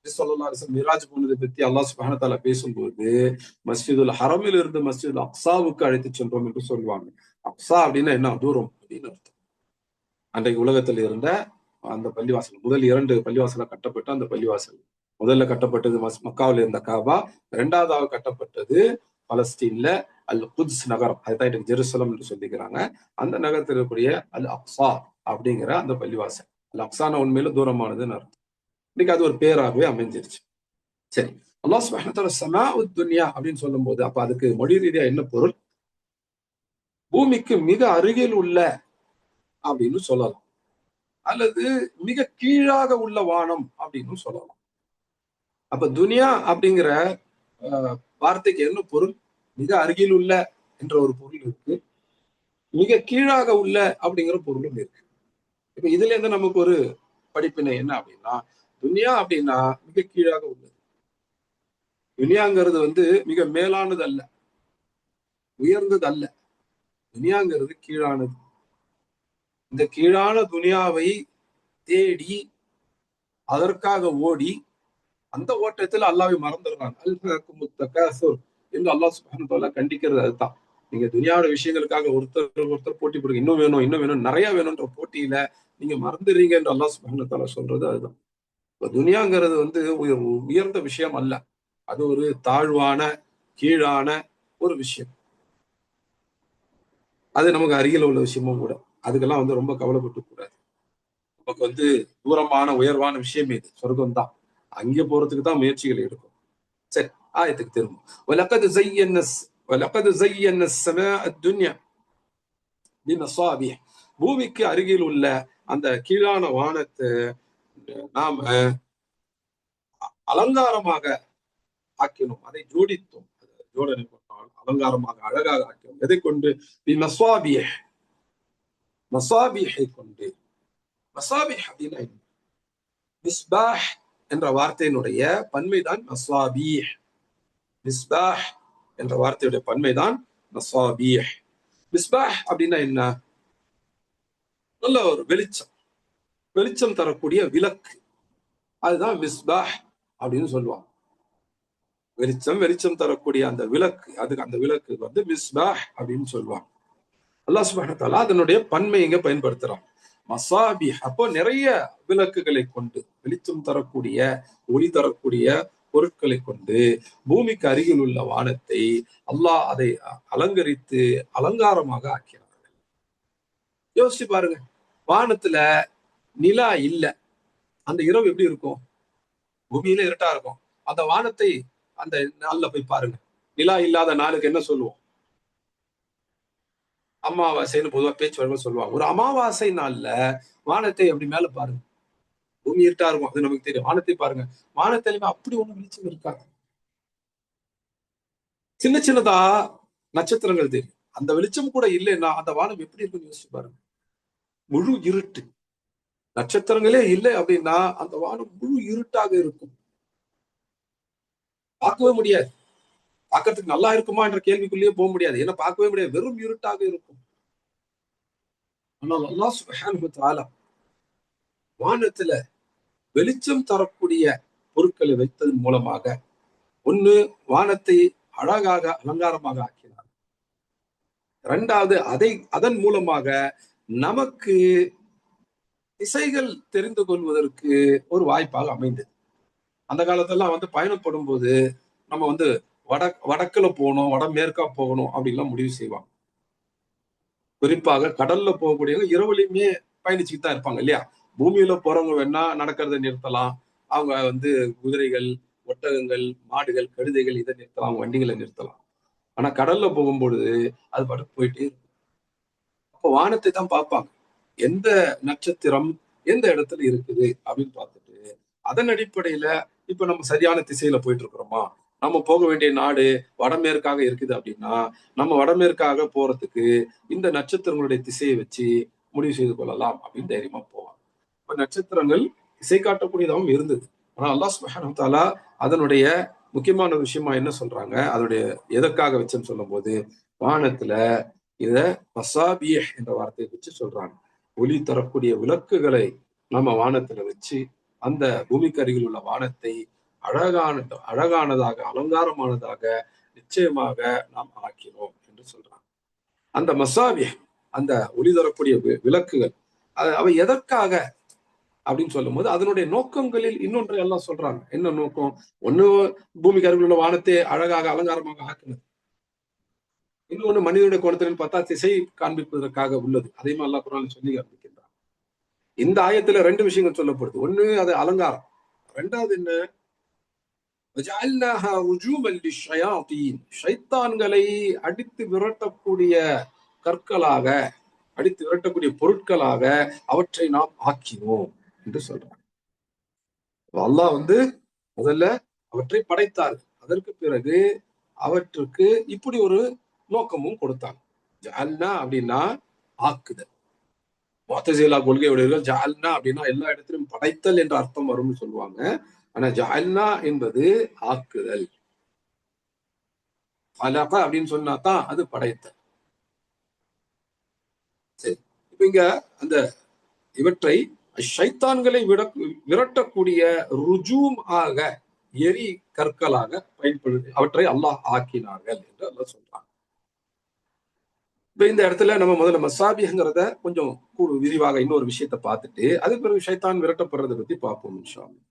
ஸல்லல்லாஹு அலைஹி வஸல்லம் மிராஜ் போனதை பத்தி அல்லாஹ் சுப்ஹானஹு வ தஆலா பேசும்போது மஸ்ஜிதுல் ஹரமில் இருந்து மஸ்ஜிதுல் அக்ஸாவுக்கு அழைத்து சென்றோம் என்று சொல்லுவாங்க. அக்ஸா அப்படின்னா என்ன? தூரம் அப்படின்னு அர்த்தம். அன்றைக்கு உலகத்தில் இருந்த அந்த பள்ளிவாசல் முதல் 2 பள்ளிவாசல கட்டப்பட்ட அந்த பள்ளிவாசல். முதல்ல கட்டப்பட்டது மக்காவில் இருந்த காபா. 2வதாக கட்டப்பட்டது பலஸ்தீன்ல அல் குத்ஸ் நகரம். அதுதான் இன்னைக்கு ஜெருசலம் என்று சொல்லிக்கிறாங்க. அந்த நகரத்தில் இருக்கக்கூடிய அல் அக்ஸா அப்படிங்கிற அந்த பள்ளிவாசல். அல் அக்ஸான உண்மையில தூரமானதுன்னு அர்த்தம். இன்னைக்கு அது ஒரு பேராகவே அமைஞ்சிருச்சு. சரி. அல்லாஹ் சுப்ஹானஹு வ தஆலா ஸமாஉத் துன்யா அப்படின்னு சொல்லும்போது அப்ப அதுக்கு மொழி ரீதியா என்ன பொருள்? பூமிக்கு மிக அருகில் உள்ள அப்படின்னு சொல்லலாம். அல்லது மிக கீழாக உள்ள வானம் அப்படின்னு சொல்லலாம். அப்ப துனியா அப்படிங்கிற வார்த்தைக்கு என்ன பொருள்? மிக அருகில் உள்ள என்ற ஒரு பொருள் இருக்கு. மிக கீழாக உள்ள அப்படிங்கிற பொருளும் இருக்கு. இப்ப இதுல இருந்து நமக்கு ஒரு படிப்பினை என்ன அப்படின்னா, துனியா அப்படின்னா மிக கீழாக உள்ளது. துனியாங்கிறது வந்து மிக மேலானது அல்ல, உயர்ந்தது அல்ல. துனியாங்கிறது கீழானது. இந்த கீழான துனியாவை தேடி அதற்காக ஓடி அந்த ஓட்டத்தில் அல்லாஹ்வை மறந்துடுறாங்க. அல்ஹாக்குமுத் தகாசுர் என்று அல்லாஹ் சுப்ஹானஹு வ தஆலா கண்டிக்கிறது அதுதான். நீங்க துனியாவோட விஷயங்களுக்காக ஒருத்தர் போட்டி போடுங்க. இன்னும் வேணும், இன்னும் வேணும், நிறைய வேணும்ன்ற போட்டியில நீங்க மறந்துடுறீங்க என்று அல்லாஹ் சுப்ஹானஹு வ தஆலா சொல்றது அதுதான். இப்ப துனியாங்கிறது வந்து உயர்ந்த விஷயம் அல்ல. அது ஒரு தாழ்வான, கீழான ஒரு விஷயம். அது நமக்கு அருகில் உள்ள விஷயமும் கூட. அதுக்கெல்லாம் வந்து ரொம்ப கவலைப்பட்டு கூடாது. நமக்கு வந்து தூரமான உயர்வான விஷயம் இது சொர்க்கம் தான். அங்கே போறதுக்கு தான் முயற்சிகள் எடுக்கும். சரி, ஆயத்துக்கு திரும்பும். وَلَقَدْ زَيَّنَّا السَّمَاءَ الدُّنْيَا بِمَصَابِيحَ. பூமிக்கு அருகில் உள்ள அந்த கீழான வானத்தை நாம அலங்காரமாக ஆக்கினோம், அதை ஜோடித்தோம், ஜோடனை கொண்டால் அலங்காரமாக அழகாக ஆக்கினோம். எதை கொண்டு? பிமஸ்வாபிஹ், மசாபிஹை கொண்டு. மசாபிஹ் அப்படின்னா என்ன? மிஸ்பாஹ் என்ற வார்த்தையினுடைய பன்மைதான் மஸ்வாபிஹ். மிஸ்பாஹ் என்ற வார்த்தையுடைய பன்மைதான் மஸ்வாபிஹ். மிஸ்பாஹ் அப்படின்னா என்ன? நல்ல ஒரு வெளிச்சம், வெளிச்சம் தரக்கூடிய விளக்கு, அதுதான் மிஸ்பாஹ் அப்படின்னு சொல்லுவாங்க. வெளிச்சம் தரக்கூடிய அந்த விளக்கு, அதுக்கு அந்த விளக்கு வந்து மிஸ்பாஹ் அப்படின்னு சொல்லுவாங்க. அல்லாஹ் சுப்ஹானஹு வ தஆலா அதனுடைய பன்மை இங்க பயன்படுத்துறான். மசாபிஹ், அப்போ நிறைய விளக்குகளை கொண்டு, வெளிச்சம் தரக்கூடிய, ஒளி தரக்கூடிய பொருட்களை கொண்டு பூமிக்கு அருகில் உள்ள வானத்தை அல்லாஹ் அதை அலங்கரித்து அலங்காரமாக ஆக்கிறார்கள். யோசிச்சு பாருங்க, வானத்துல நிலா இல்ல, அந்த இரவு எப்படி இருக்கும்? பூமியில இருட்டா இருக்கும். அந்த வானத்தை அந்த நாள்ல போய் பாருங்க, நிலா இல்லாத நாளுக்கு என்ன சொல்லுவோம்? அமாவாசைன்னு பொதுவா பேச்சு வழக்கில் சொல்லுவாங்க. ஒரு அமாவாசை நாள்ல வானத்தை அப்படி மேல பாருங்க, பூமி இருட்டா இருக்கும், அது நமக்கு தெரியும். வானத்தை பாருங்க, வானத்திலுமே அப்படி ஒண்ணு வெளிச்சம் இருக்காது. சின்ன சின்னதா நட்சத்திரங்கள் தெரியும். அந்த வெளிச்சம் கூட இல்லைன்னா அந்த வானம் எப்படி இருக்குன்னு யோசிச்சு பாருங்க. முழு இருட்டு, நட்சத்திரங்களே இல்லை அப்படின்னா அந்த வானம் முழு இருட்டாக இருக்கும். பார்க்கவே முடியாது. பார்க்கறதுக்கு நல்லா இருக்குமா என்ற கேள்விக்குள்ளேயே போக முடியாது. ஏன்னா பார்க்கவே முடியாது, வெறும் இருட்டாக இருக்கும். ஆனால் அல்லாஹ் சுப்ஹானஹு வ தஆலா வானத்துல வெளிச்சம் தரக்கூடிய பொருட்களை வைத்ததன் மூலமாக ஒண்ணு வானத்தை அழகாக அலங்காரமாக ஆக்கினார். இரண்டாவது, அதன் மூலமாக நமக்கு திசைகள் தெரிந்து கொள்வதற்கு ஒரு வாய்ப்பாக அமைந்தது. அந்த காலத்தெல்லாம் வந்து பயணப்படும் போது நம்ம வந்து வடக்குல போகணும், வடமேற்கா போகணும் அப்படின்லாம் முடிவு செய்வாங்க. குறிப்பாக கடல்ல போகக்கூடியவங்க இரவுலையுமே பயணிச்சுட்டு தான் இருப்பாங்க இல்லையா? பூமியில போறவங்க வேணா நடக்கிறத நிறுத்தலாம். அவங்க வந்து குதிரைகள், ஒட்டகங்கள், மாடுகள், கழுதைகள் இதை நிறுத்தலாம், அவங்க வண்டிகளை நிறுத்தலாம். ஆனா கடல்ல போகும்பொழுது அது பாட்டுக்கு போயிட்டே இருக்கும். அப்போ வானத்தை தான் பார்ப்பாங்க. எந்த நட்சத்திரம் எந்த இடத்துல இருக்குது அப்படின்னு பார்த்துட்டு, அதன் அடிப்படையில இப்ப நம்ம சரியான திசையில போயிட்டு இருக்கிறோமா? நம்ம போக வேண்டிய நாடு வடமேற்காக இருக்குது அப்படின்னா, நம்ம வடமேற்காக போறதுக்கு இந்த நட்சத்திரங்களுடைய திசையை வச்சு முடிவு செய்து கொள்ளலாம் அப்படின்னு தைரியமா போவாங்க. இப்ப நட்சத்திரங்கள் திசை காட்டக்கூடியதாகவும் இருந்தது. ஆனா அல்லாஹ் சுப்ஹானஹு வ தஆலா அதனுடைய முக்கியமான விஷயமா என்ன சொல்றாங்க? அதனுடைய எதற்காக வச்சுன்னு சொல்லும்போது, வானத்துல இத மசாபிஹ் என்ற வார்த்தையை வச்சு சொல்றாங்க. ஒளி தரக்கூடிய விளக்குகளை நம்ம வானத்துல வச்சு அந்த பூமிக்கு அருகில் உள்ள வானத்தை அழகானதாக, அலங்காரமானதாக நிச்சயமாக நாம் ஆக்கினோம் என்று சொல்றாங்க. அந்த மசாபிஹ், அந்த ஒளி தரக்கூடிய விளக்குகள், அவை எதற்காக அப்படின்னு சொல்லும் போது அதனுடைய நோக்கங்களில் இன்னொன்றை எல்லாம் சொல்றாங்க. என்ன நோக்கம்? ஒண்ணு பூமிக்கு அருகில் உள்ள வானத்தை அழகாக அலங்காரமாக ஆக்குனது. இன்னொன்னு மனிதனுடைய கோணத்திலும் பார்த்தா திசை காண்பிப்பதற்காக உள்ளது. அதையும் அல்லாஹ் குர்ஆன்ல சொல்லி காண்பிக்கின்றான். இந்த ஆயத்துல 2 விஷயங்கள் சொல்லப்படுது. ஒண்ணு அது அலங்காரம். 2வது என்ன? وَجَعَلْنَاهَا رُجُومًا لِلشَّيَاطِينِ. ஷைத்தான்களை அடித்து விரட்டக்கூடிய கற்களாக, அடித்து விரட்டக்கூடிய பொருட்களாக அவற்றை நாம் ஆக்கினோம் என்று சொல்றான். அல்லாஹ் வந்து முதல்ல அவற்றை படைத்தார். அதற்கு பிறகு அவற்றுக்கு இப்படி ஒரு நோக்கமும் கொடுத்தாங்க. ஜஅல்னா அப்படின்னா ஆக்குதல். முஅத்தஸிலா கொள்கையுடையவர்கள் ஜஅல்னா அப்படின்னா எல்லா இடத்திலும் படைத்தல் என்ற அர்த்தம் வரும்னு சொல்லுவாங்க. ஆனா ஜஅல்னா என்பது ஆக்குதல். ஃபலக அப்படின்னு சொன்னா தான் அது படைத்தல். சரி, இப்ப இங்க அந்த இவற்றை ஷைத்தான்களை விரட்டக்கூடிய ருஜூம் ஆக, எரி கற்களாக பயன்படுத்தி அவற்றை அல்லாஹ் ஆக்கினார்கள் என்று அல்லாஹ் சொல்றாங்க. இப்ப இந்த இடத்துல நம்ம முதல்ல மசாபிஹ்ங்கிறத கொஞ்சம் விரிவாக இன்னொரு விஷயத்தை பார்த்துட்டு அதுக்கு பிறகு ஷைத்தான் விரட்டப்படுறதை பத்தி பார்ப்போம் இன்ஷா அல்லாஹ்.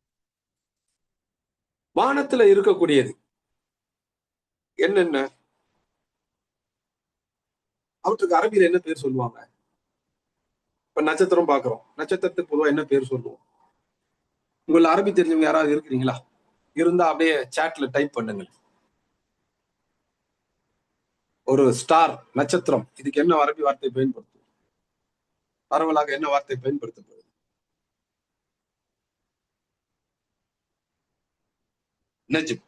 வானத்துல இருக்கக்கூடியது என்னென்ன? அவற்றுக்கு அரபியில என்ன பேர் சொல்லுவாங்க? இப்ப நட்சத்திரம் பாக்குறோம், நட்சத்திரத்துக்கு பொதுவா என்ன பேர் சொல்லுவோம்? உங்களை அரபி தெரிஞ்சவங்க யாராவது இருக்கிறீங்களா? இருந்தா அப்படியே சாட்ல டைப் பண்ணுங்க. ஒரு ஸ்டார், நட்சத்திரம், இதுக்கு என்ன அரபி வார்த்தை பயன்படுத்தும்? பரவலாக என்ன வார்த்தை பயன்படுத்தப்படுது? நஜ்ம்.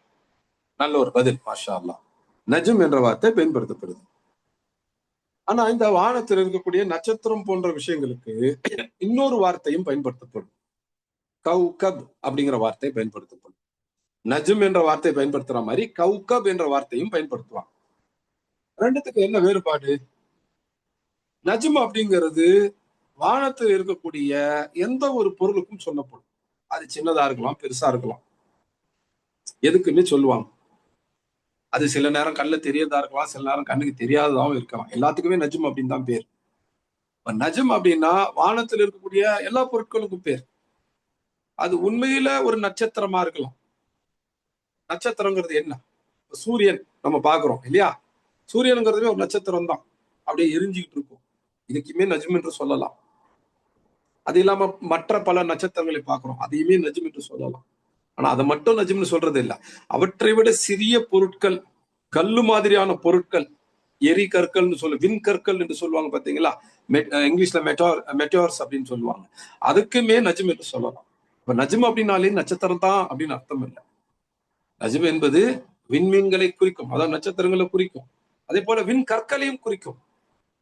நல்ல ஒரு பதில், மாஷா அல்லாஹ். நஜ்ம் என்ற வார்த்தை பயன்படுத்தப்படுது. ஆனா இந்த வானத்தில் இருக்கக்கூடிய நட்சத்திரம் போன்ற விஷயங்களுக்கு இன்னொரு வார்த்தையும் பயன்படுத்தப்படும். கௌகப் அப்படிங்கிற வார்த்தை பயன்படுத்தப்படும். நஜ்ம் என்ற வார்த்தை பயன்படுத்துற மாதிரி கௌகப் என்ற வார்த்தையும் பயன்படுத்துவாங்க. ரெண்டுத்துக்கு என்ன வேறுபாடு? நஜ்ம் அப்படிங்கிறது வானத்தில் இருக்கக்கூடிய எந்த ஒரு பொருளுக்கும் சொல்லப்படும். அது சின்னதா இருக்கலாம், பெருசா இருக்கலாம். எதுக்குன்னு சொல்லுவாங்க. அது சில நேரம் கண்ணுல தெரியறதா இருக்கலாம், சில நேரம் கண்ணுக்கு தெரியாததாவும் இருக்கலாம். எல்லாத்துக்குமே நஜ்ம் அப்படின்னு தான் பேர். நஜ்ம் அப்படின்னா வானத்தில் இருக்கக்கூடிய எல்லா பொருட்களுக்கும் பேர். அது உண்மையில ஒரு நட்சத்திரமா இருக்கலாம். நட்சத்திரங்கிறது என்ன? சூரியன் நம்ம பாக்குறோம் இல்லையா? சூரியனுங்கிறதுமே ஒரு நட்சத்திரம் தான். அப்படியே எரிஞ்சுக்கிட்டு இருக்கும். இதுக்குமே நஜ்ம் என்று சொல்லலாம். அது இல்லாம மற்ற பல நட்சத்திரங்களை பார்க்கிறோம். அதையுமே நஜ்ம் என்று சொல்லலாம். ஆனா அதை மட்டும் நஜ்ம்னு சொல்றது இல்ல. அவற்றை விட சிறிய பொருட்கள், கல்லு மாதிரியான பொருட்கள், எரி கற்கள்னு விண்கற்கள் என்று சொல்லுவாங்க பாத்தீங்களா? இங்கிலீஷ்ல மெட்டோர்ஸ் அப்படின்னு சொல்லுவாங்க. அதுக்குமே நஜ்ம் என்று சொல்லலாம். இப்ப நஜ்ம் அப்படின்னாலே நட்சத்திரம் தான் அப்படின்னு அர்த்தம் இல்லை. நஜ்ம் என்பது விண்மீன்களை குறிக்கும், அதாவது நட்சத்திரங்களை குறிக்கும். அதே போல விண் கற்களையும் குறிக்கும்.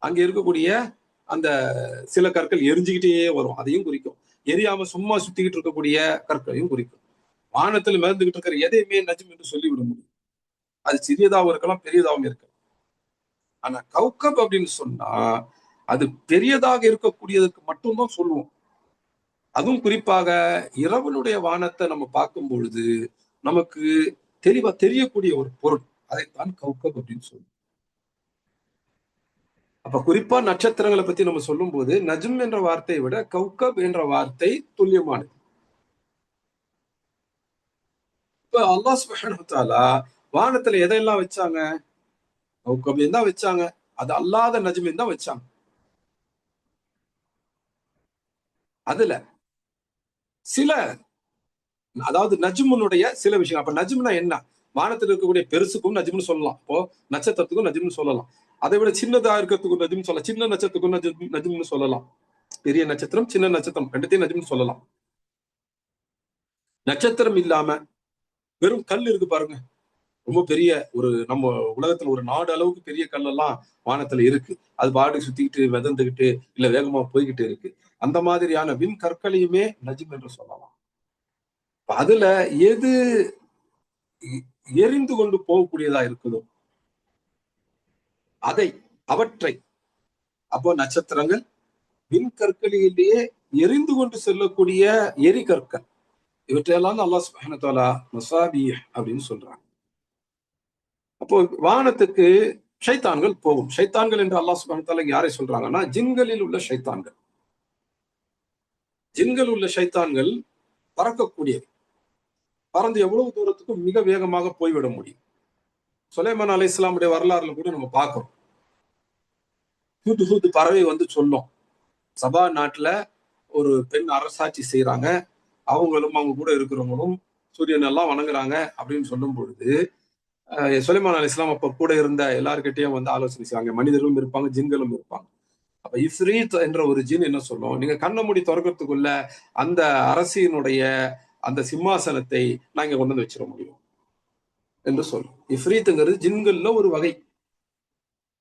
அங்க இருக்கக்கூடிய அந்த சில கற்கள் எரிஞ்சுக்கிட்டே வரும், அதையும் குறிக்கும். எரியாம சும்மா சுத்திக்கிட்டு இருக்கக்கூடிய கற்களையும் குறிக்கும். வானத்தில் மிதந்துகிட்டு இருக்கிற எதையுமே நஜ்ம் என்று சொல்லிவிட முடியும். அது சிறியதாகவும் இருக்கலாம், பெரியதாகவும் இருக்கலாம். ஆனா கௌகப் அப்படின்னு சொன்னா அது பெரியதாக இருக்கக்கூடியதுக்கு மட்டும்தான் சொல்லுவோம். அதுவும் குறிப்பாக இரவனுடைய வானத்தை நம்ம பார்க்கும் பொழுது நமக்கு தெளிவா தெரியக்கூடிய ஒரு பொருள், அதைத்தான் கௌகப் அப்படின்னு சொல்லுவோம். அப்ப குறிப்பா நட்சத்திரங்களை பத்தி நம்ம சொல்லும் போது நஜ்ம் என்ற வார்த்தையை விட கௌகப் என்ற வார்த்தை துல்லியமானது. இப்ப அல்லாஹ் சுப்ஹானஹு வ தஆலா வானத்துல எதையெல்லாம் வச்சாங்க? கௌகபையும் தான் வச்சாங்க. அது அல்லாத நஜ்மையும் தான் வச்சாங்க. அதுல சில, அதாவது நஜ்முனுடைய சில விஷயம். அப்ப நஜ்ம்னா என்ன? வானத்தில் இருக்கக்கூடிய பெருசுக்கும் நஜ்ம்னு சொல்லலாம். இப்போ நட்சத்திரத்துக்கும் நஜ்ம்னு சொல்லலாம். அதை விட சின்னதா இருக்கிறதுக்கும் நஜ்ம்னு சொல்லலாம். சின்ன நட்சத்திரத்துக்கும் நஜ்ம்னு சொல்லலாம். பெரிய நட்சத்திரம், சின்ன நட்சத்திரம் ரெண்டுத்தையும் நஜ்ம்னு சொல்லலாம். நட்சத்திரம் இல்லாம வெறும் கல் இருக்கு பாருங்க. ரொம்ப பெரிய ஒரு நம்ம உலகத்துல ஒரு நாடு அளவுக்கு பெரிய கல்லெல்லாம் வானத்துல இருக்கு. அது பாட்டுக்கு சுத்திக்கிட்டு, மிதந்துகிட்டு, இல்ல வேகமா போய்கிட்டு இருக்கு. அந்த மாதிரியான விண் கற்களையுமே நஜ்ம் என்று சொல்லலாம். அதுல எது எரிந்து கொண்டு போகக்கூடியதா இருக்குதோ அதை, அவற்றை, அப்போ நட்சத்திரங்கள், விண்கற்களிலேயே எரிந்து கொண்டு செல்லக்கூடிய எரிகற்கள், இவற்றையெல்லாம் தான் அல்லாஹ் சுப்ஹானஹு வ தஆலா மசாபீஹ் அப்படின்னு சொல்றாங்க. அப்போ வானத்துக்கு ஷைத்தான்கள் போகும். ஷைத்தான்கள் என்று அல்லாஹ் சுப்ஹானஹு வ தஆலா யாரை சொல்றாங்கன்னா, ஜின்களில் உள்ள ஷைத்தான்கள். ஜின்கள் உள்ள ஷைத்தான்கள் பறக்கக்கூடியது. பறந்து எவ்வளவு தூரத்துக்கும் மிக வேகமாக போய்விட முடியும். சுலைமான் அலைஹிஸ்ஸலாமுடைய வரலாறுல கூட நம்ம பார்க்கிறோம். ஹுத் பறவை வந்து சொல்லும். சபா நாட்டுல ஒரு பெண் அரசாட்சி செய்யறாங்க. அவங்களும் அவங்க கூட இருக்கிறவங்களும் சூரியன் எல்லாம் வணங்குறாங்க அப்படின்னு சொல்லும் பொழுது சுலைமான் அலைஹிஸ்ஸலாம் அப்ப கூட இருந்த எல்லார்கிட்டையும் வந்து ஆலோசனை செய்வாங்க. மனிதர்களும் இருப்பாங்க, ஜின்களும் இருப்பாங்க. அப்ப இஃப்ரீத் என்ற ஒரு ஜின் என்ன சொல்லும், நீங்க கண்ண மூடி திறக்கிறதுக்குள்ள அந்த அரசியினுடைய அந்த சிம்மாசனத்தை நான் இங்க கொண்டு வந்து வச்சிட முடியும் என்று சொல்லும். இஃப்ரீத்ங்கிறது ஜின்கள்ல ஒரு வகை.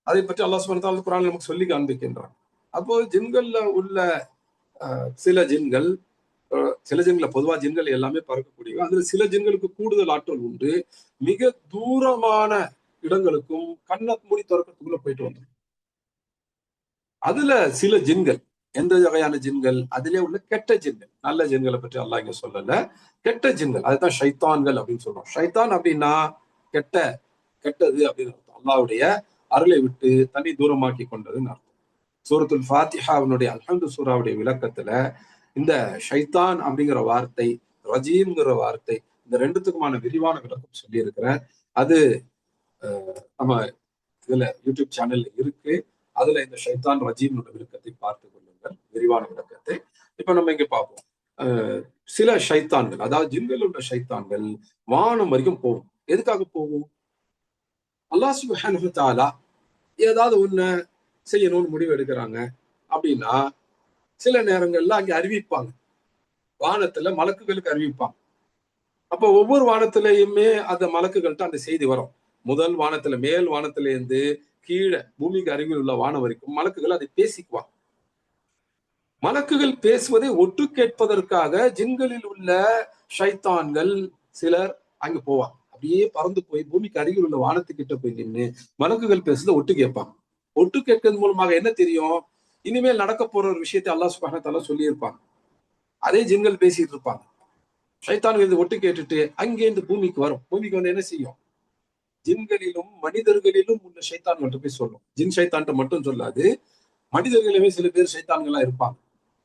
அதை பற்றி அல்லாஹ் சுப்ஹானஹு வ தஆலா குர்ஆன்ல நமக்கு சொல்லி காண்பிக்கின்றான். அப்போ ஜின்கள்ல உள்ள சில ஜின்கள், சில ஜின்கள பொதுவா ஜின்கள் எல்லாமே பறக்கக்கூடியவை. அதுல சில ஜின்களுக்கு கூடுதல் ஆற்றல் உண்டு. மிக தூரமான இடங்களுக்கும் கண்ண மூடி திறக்கிறதுக்குள்ள போயிட்டு வந்துடும். அதுல சில ஜின்கள், எந்த வகையான ஜின்கள்? அதிலே உள்ள கெட்ட ஜின்கள். நல்ல ஜின்களை பற்றி அல்லாஹ் இங்க சொல்லல. கெட்ட ஜின்கள், அதுதான் ஷைத்தான்கள் அப்படின்னு சொல்றோம். ஷைத்தான் அப்படின்னா கெட்ட, கெட்டது அப்படின்னு அர்த்தம். அல்லாஹ்வுடைய அருளை விட்டு தன்னை தூரமாக்கி கொண்டதுன்னு அர்த்தம். சூரத்துல் ஃபாத்திஹாவினுடைய அல்ஹம்து சூராவுடைய விளக்கத்துல இந்த ஷைத்தான் அப்படிங்கிற வார்த்தை, ரஜீம்ங்கிற வார்த்தை, இந்த ரெண்டுத்துக்குமான விரிவான விளக்கம் சொல்லி இருக்கிறேன். அது நம்ம இதுல யூடியூப் சேனல்ல இருக்கு. அதுல இந்த ஷைத்தான் ரஜீம்னுடைய விளக்கத்தை பார்த்து கொள்ளுங்கள், விரிவான விளக்கத்தை. இப்ப நம்ம இங்க பார்ப்போம். சில ஷைத்தான்கள், அதாவது ஜின்கள் உள்ள ஷைத்தான்கள் வானம் வரைக்கும் போகும். எதுக்காக போகும்? அல்லாஹ் சுப்ஹானஹு வ தஆலா ஏதாவது ஒண்ணு செய்யணும்னு முடிவு எடுக்கிறாங்க அப்படின்னா சில நேரங்கள்ல அங்க அறிவிப்பாங்க, வானத்துல மலக்குகளுக்கு அறிவிப்பாங்க. அப்ப ஒவ்வொரு வானத்திலயுமே அந்த மலக்குகள்கிட்ட அந்த செய்தி வரும். முதல் வானத்துல, மேல் வானத்துல இருந்து கீழே பூமிக்கு அருகில் உள்ள வானம் வரைக்கும் மலக்குகள் அதை பேசிக்குவாங்க. மலக்குகள் பேசுவதை ஒட்டு கேட்பதற்காக ஜின்களில் உள்ள ஷைத்தான்கள் சிலர் அங்க போவாங்க. அப்படியே பறந்து போய் பூமிக்கு அருகில் உள்ள வானத்துக்கிட்ட போய் நின்று மலக்குகள் பேசுறதை ஒட்டு கேட்பாங்க. ஒட்டு கேட்கறது மூலமாக என்ன தெரியும்? இனிமேல் நடக்க போற ஒரு விஷயத்தை அல்லாஹ் சுப்ஹானஹு வ தஆலா சொல்லி இருப்பாங்க. அதே ஜின்கள் பேசிட்டு இருப்பாங்க. ஷைத்தான்கள் இதை ஒட்டு கேட்டுட்டு அங்கேருந்து பூமிக்கு வரும். பூமிக்கு வந்து என்ன செய்யும்? ஜின்களிலும் மனிதர்களிலும் உள்ள ஷைத்தான்கள்ட்ட போய் சொல்லும். ஜின் ஷைத்தான்ட்ட மட்டும் சொல்லாது, மனிதர்களுமே சில பேர் ஷைத்தான்களா இருப்பாங்க.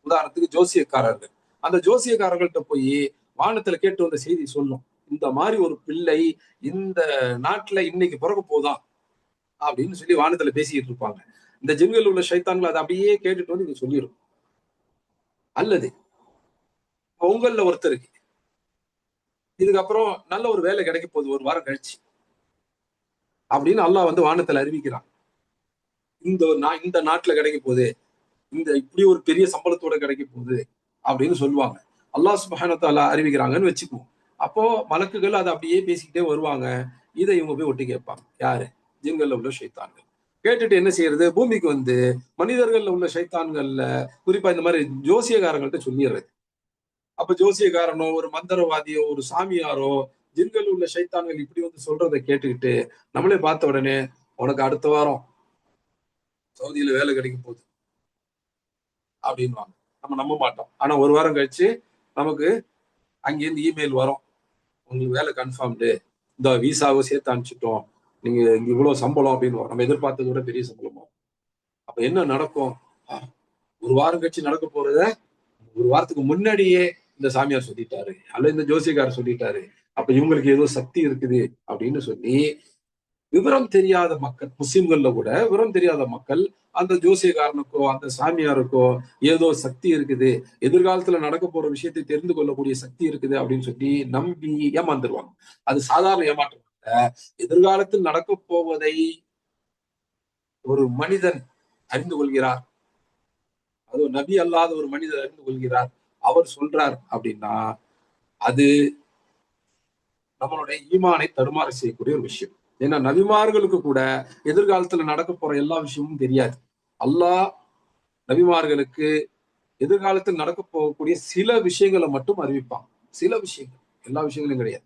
உதாரணத்துக்கு ஜோசியக்காரர்கள். அந்த ஜோசியக்காரர்கள்ட்ட போய் வானத்துல கேட்டு வந்த செய்தி சொல்லும். இந்த மாதிரி ஒரு பிள்ளை இந்த நாட்டுல இன்னைக்கு பிறக்க போதான் அப்படின்னு சொல்லி வானத்துல பேசிக்கிட்டு இருப்பாங்க. இந்த ஜின்கள் உள்ள ஷைத்தான்கள் அதை அப்படியே கேட்டுட்டு வந்து இங்க சொல்லிடும். அல்லது உங்கள ஒருத்தருக்கு இதுக்கப்புறம் நல்ல ஒரு வேலை கிடைக்க போகுது ஒரு வாரம் கழிச்சு அப்படின்னு அல்லாஹ் வந்து வானத்துல அறிவிக்கிறான். இந்த நாட்டுல கிடைக்க போகுது, இந்த இப்படி ஒரு பெரிய சம்பளத்தோட கிடைக்க போகுது அப்படின்னு சொல்லுவாங்க. அல்லாஹ் சுப்ஹானஹு வ தஆலா அறிவிக்கிறாங்கன்னு வச்சுக்குவோம். அப்போ மலக்குகள் அதை அப்படியே பேசிக்கிட்டே வருவாங்க. இதை இவங்க போய் ஒட்டி கேட்பாங்க. யாரு? ஜின்கள்ல உள்ள ஷைத்தான்கள். கேட்டுட்டு என்ன செய்யறது? பூமிக்கு வந்து மனிதர்கள்ல உள்ள ஷைத்தான்கள்ல குறிப்பா இந்த மாதிரி ஜோசியக்காரங்கள்ட்ட சொல்லிடுறது. அப்ப ஜோசியக்காரனோ, ஒரு மந்திரவாதியோ, ஒரு சாமியாரோ, ஜின்கள் உள்ள ஷைத்தான்கள் இப்படி வந்து சொல்றதை கேட்டுக்கிட்டு நம்மளே பார்த்த உடனே உனக்கு அடுத்த வாரம் சவுதியில வேலை கிடைக்க போகுது அப்படின்வாங்க. நம்ம நம்ப மாட்டோம். ஆனா ஒரு வாரம் கழிச்சு நமக்கு அங்கேருந்து இமெயில் வரும். உங்களுக்கு வேலை கன்ஃபார்ம்டு, இந்த விசாவை சேர்த்து அனுப்பிச்சிட்டோம், நீங்க இங்க இவ்வளவு சம்பளம் அப்படின்னு நம்ம எதிர்பார்த்ததை விட பெரிய சம்பளம். அப்ப என்ன நடக்கும்? ஒரு வாரம் கழிச்சு நடக்க போறத ஒரு வாரத்துக்கு முன்னாடியே இந்த சாமியார் சொல்லிட்டாரு, அல்ல இந்த ஜோசியக்காரர் சொல்லிட்டாரு, அப்ப இவங்களுக்கு ஏதோ சக்தி இருக்குது அப்படின்னு சொல்லி விவரம் தெரியாத மக்கள், முஸ்லிம்கள்ல கூட விவரம் தெரியாத மக்கள் அந்த ஜோசியக்காரனுக்கோ அந்த சாமியாருக்கோ ஏதோ சக்தி இருக்குது, எதிர்காலத்துல நடக்க போற விஷயத்தை தெரிந்து கொள்ளக்கூடிய சக்தி இருக்குது அப்படின்னு சொல்லி நம்பி ஏமாந்துருவாங்க. அது சாதாரண ஏமாற்றம் இல்ல. எதிர்காலத்தில் நடக்க போவதை ஒரு மனிதன் அறிந்து கொள்கிறார், அது நபி அல்லாத ஒரு மனிதர் அறிந்து கொள்கிறார், அவர் சொல்றார் அப்படின்னா அது நம்மளுடைய ஈமானை தடுமாற செய்யக்கூடிய ஒரு விஷயம். ஏன்னா நபிமார்களுக்கு கூட எதிர்காலத்துல நடக்க போற எல்லா விஷயமும் தெரியாது. அல்லாஹ் நபிமார்களுக்கு எதிர்காலத்தில் நடக்க போகக்கூடிய சில விஷயங்களை மட்டும் அறிவிப்பாங்க. சில விஷயங்கள், எல்லா விஷயங்களும் கிடையாது,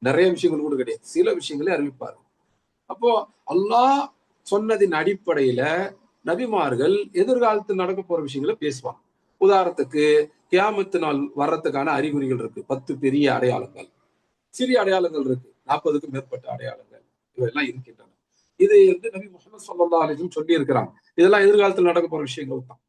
நிறைய விஷயங்கள் கூட கிடையாது, சில விஷயங்களே அறிவிப்பாரு. அப்போ அல்லாஹ் சொன்னதின் அடிப்படையில நபிமார்கள் எதிர்காலத்தில் நடக்க போற விஷயங்களை பேசுவாங்க. உதாரணத்துக்கு கியாமத்து நாள் வர்றதுக்கான அறிகுறிகள் இருக்கு, 10 பெரிய அடையாளங்கள், சிறிய அடையாளங்கள் இருக்கு, 40க்கும் மேற்பட்ட அடையாளங்கள், இவையெல்லாம் இருக்கின்றன. இது வந்து நபி முஹம்மது ஸல்லல்லாஹு அலைஹி வஸல்லம் சொல்லி இருக்கிறாங்க. இதெல்லாம் எதிர்காலத்தில் நடக்க போற விஷயங்கள் தான்.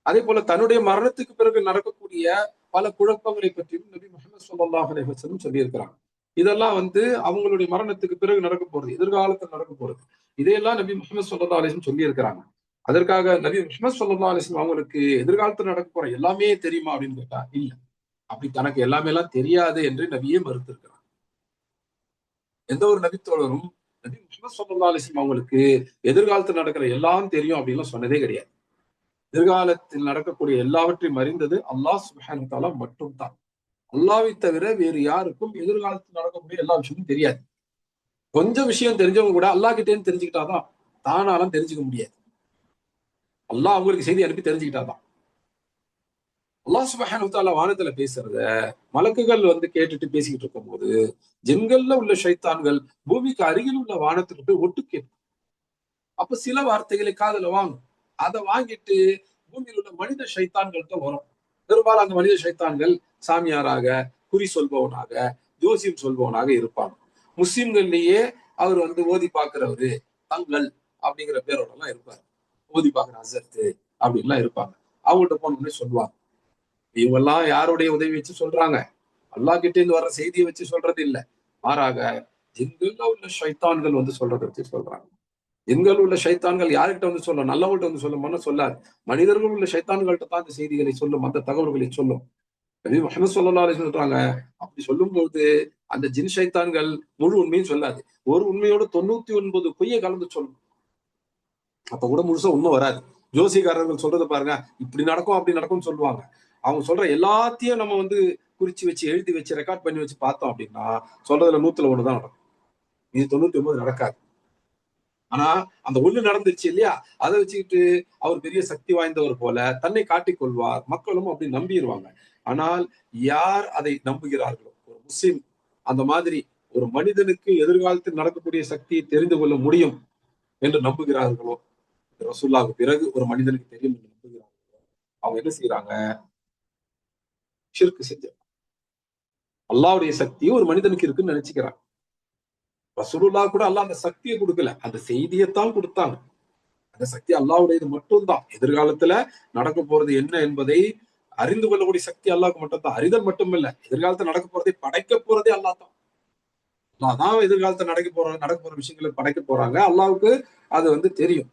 அதே போல தன்னுடைய மரணத்துக்கு பிறகு நடக்கக்கூடிய பல குழப்பங்களை பற்றியும் நபி முஹம்மது ஸல்லல்லாஹு அலைஹி வஸல்லம் சொல்லி இருக்கிறாங்க. இதெல்லாம் வந்து அவங்களுடைய மரணத்துக்கு பிறகு நடக்க போறது, எதிர்காலத்தில் நடக்க போறது. இதையெல்லாம் நபி முஹம்மது ஸல்லல்லாஹு அலைஹி வஸல்லம் சொல்லி இருக்கிறாங்க. அதற்காக நபி முஹம்மது ஸல்லல்லாஹு அலைஹி வஸல்லம் அவங்களுக்கு எதிர்காலத்தில் நடக்க போற எல்லாமே தெரியுமா அப்படின்னு கேட்டா இல்ல. அப்படி தனக்கு எல்லாமே எல்லாம் தெரியாது என்று நபியே மறுத்திருக்கிறார். எந்த ஒரு நபித்தோழரும் நபி முஹம்மது ஸல்லல்லாஹு அலைஹி வஸல்லம் அவங்களுக்கு எதிர்காலத்தில் நடக்கிற எல்லாம் தெரியும் அப்படின்னு சொன்னதே கிடையாது. எதிர்காலத்தில் நடக்கக்கூடிய எல்லாவற்றையும் அறிந்தது அல்லாஹ் சுப்ஹானஹு வ தஆலா மட்டும்தான். அல்லாஹ்வை தவிர வேறு யாருக்கும் எதிர்காலத்தில் நடக்கக்கூடிய எல்லா விஷயமும் தெரியாது. கொஞ்சம் விஷயம் தெரிஞ்சவங்க கூட அல்லாஹ் கிட்டே இருந்து தெரிஞ்சுக்கிட்டாதான், தானாலாம் தெரிஞ்சுக்க முடியாது. அல்லாஹ் அவங்களுக்கு செய்தி அனுப்பி தெரிஞ்சுக்கிட்டாதான். அல்லாஹ் சுப்ஹானஹு வ தஆலா வானத்துல பேசுறத மலக்குகள் வந்து கேட்டுட்டு பேசிக்கிட்டு இருக்கும் போது ஜின்கள்ல உள்ள ஷைத்தான்கள் பூமிக்கு அருகில் உள்ள வானத்துக்கு போய் ஒட்டு கேட்கும். அப்ப சில வார்த்தைகளை காதுல வாங்கும். அதை வாங்கிட்டு பூமியில் உள்ள மனித ஷைத்தான்கள்ட்ட வரும். பெரும்பாலும் அந்த மனித ஷைத்தான்கள் சாமியாராக, குறி சொல்பவனாக, ஜோசியம் சொல்பவனாக இருப்பாங்க. முஸ்லிம்கள்லயே அவர் வந்து ஓதி பார்க்கிறவரு, தங்கள் அப்படிங்கிற பேரோட எல்லாம் இருப்பாரு. ஓதி பார்க்கிற அசர்த்து அப்படின்லாம் இருப்பாங்க. அவங்கள்ட்ட போனோம்னே சொல்லுவாங்க. இவங்கெல்லாம் யாருடைய உதவி வச்சு சொல்றாங்க? அல்லாஹ் கிட்ட இருந்து வர்ற செய்தியை வச்சு சொல்றது இல்ல. மாறாக ஜின்கள்ல உள்ள ஷைத்தான்கள் வந்து சொல்றதை வச்சு சொல்றாங்க. எங்கள் உள்ள சைத்தான்கள் யார்கிட்ட வந்து சொல்லும்? நல்லவங்கள்ட்ட வந்து சொல்லுமான்னு சொல்லாது. மனிதர்கள் உள்ள சைத்தான்கள்ட்ட தான் அந்த செய்திகளை சொல்லும், அந்த தகவல்களை சொல்லும். நபி முஹம்மது ஸல்லல்லாஹு அலைஹி வஸல்லம் சொல்றாங்க. அப்படி சொல்லும்போது அந்த ஜின் ஷைத்தான்கள் முழு உண்மையும் சொல்லாது. ஒரு உண்மையோட 99 பொய்யை கலந்து சொல்லும். அப்ப கூட முழுசா உண்மை வராது. ஜோசியக்காரர்கள் சொல்றத பாருங்க, இப்படி நடக்கும் அப்படி நடக்கும்னு சொல்லுவாங்க. அவங்க சொல்ற எல்லாத்தையும் நம்ம வந்து குறிச்சு வச்சு, எழுதி வச்சு, ரெக்கார்ட் பண்ணி வச்சு பார்த்தோம் அப்படின்னா, சொல்றதுல 100ல 1 தான் நடக்கும். இது 99 நடக்காது. ஆனா அந்த ஒண்ணு நடந்துருச்சு இல்லையா? அதை வச்சுக்கிட்டு அவர் பெரிய சக்தி வாய்ந்தவர் போல தன்னை காட்டிக் கொள்வார். மக்களும் அப்படி நம்பிடுவாங்க. ஆனால் யார் அதை நம்புகிறார்களோ, ஒரு முஸ்லிம் அந்த மாதிரி ஒரு மனிதனுக்கு எதிர்காலத்தில் நடக்கக்கூடிய சக்தியை தெரிந்து கொள்ள முடியும் என்று நம்புகிறார்களோ, ரசூலுல்லாஹ்வுக்கு பிறகு ஒரு மனிதனுக்கு தெரியும் என்று நம்புகிறார்களோ, அவங்க என்ன செய்யறாங்க? ஷிர்க் செஞ்சு அல்லாஹ்வுடைய சக்தி ஒரு மனிதனுக்கு இருக்குன்னு நினைச்சுக்கிறாங்க. ரசூலுல்லாஹ் கூட அல்லாஹ் அந்த சக்தியை கொடுக்கல, அந்த செய்தியைத்தான் கொடுத்தாங்க. அந்த சக்தி அல்லாஹ்வுடையது மட்டும்தான். எதிர்காலத்துல நடக்க போறது என்ன என்பதை அறிந்து கொள்ளக்கூடிய சக்தி அல்லாஹ்க்கு மட்டும்தான். அறிதல் மட்டுமில்ல, எதிர்காலத்துல நடக்க போறதை படைக்க போறதே அல்லாஹ் தான். அல்லாஹ் தான் எதிர்காலத்துல நடக்க போற விஷயங்களை படைக்க போறாங்க. அல்லாஹ்வுக்கு அது வந்து தெரியும்.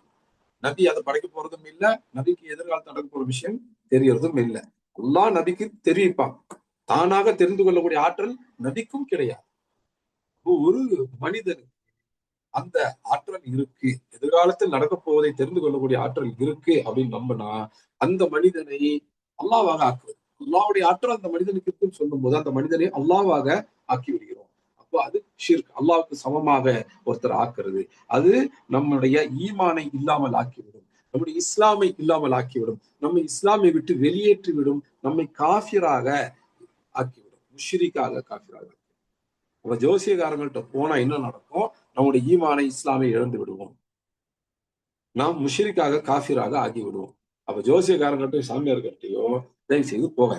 நபி அதை படைக்க போறதும் இல்ல, நபிக்கு எதிர்காலத்துல நடக்க போற விஷயம் தெரியறதும் இல்ல. அல்லாஹ் நபிக்கு தெரிவிப்பான். தானாக தெரிந்து கொள்ளக்கூடிய ஆற்றல் நபிக்கும் கிடையாது. ஒரு மனிதன் அந்த ஆற்றல் இருக்கு, எதிர்காலத்தில் நடக்க போவதை தெரிந்து கொள்ளக்கூடிய ஆற்றல் இருக்கு அப்படின்னு நம்பினா அந்த மனிதனை அல்லாவாக ஆக்குவது. அல்லாவுடைய ஆற்றல் அந்த மனிதனுக்கு இருக்குன்னு சொல்லும் போது அந்த மனிதனை அல்லாவாக ஆக்கி விடுகிறோம். அப்போ அது ஷிர்க், அல்லாவுக்கு சமமாக ஒருத்தர் ஆக்குறது. அது நம்முடைய ஈமானை இல்லாமல் ஆக்கிவிடும், நம்முடைய இஸ்லாமை இல்லாமல் ஆக்கிவிடும், நம்மை இஸ்லாமை விட்டு வெளியேற்றி விடும், நம்மை காஃபிராக ஆக்கிவிடும், முஷ்ரிக்காக காஃபிராக. உங்க ஜோசியக்காரங்கள்ட்ட போனா என்ன நடக்கும்? நம்முடைய ஈமானை இஸ்லாமை இழந்து விடுவோம், நாம் முஷ்ரிக்காக காஃபிராக ஆகி விடுவோம். அப்ப ஜோசியக்காரங்கள்ட்டையும் சாமியார்கிட்டையும் தயவு செய்து போக.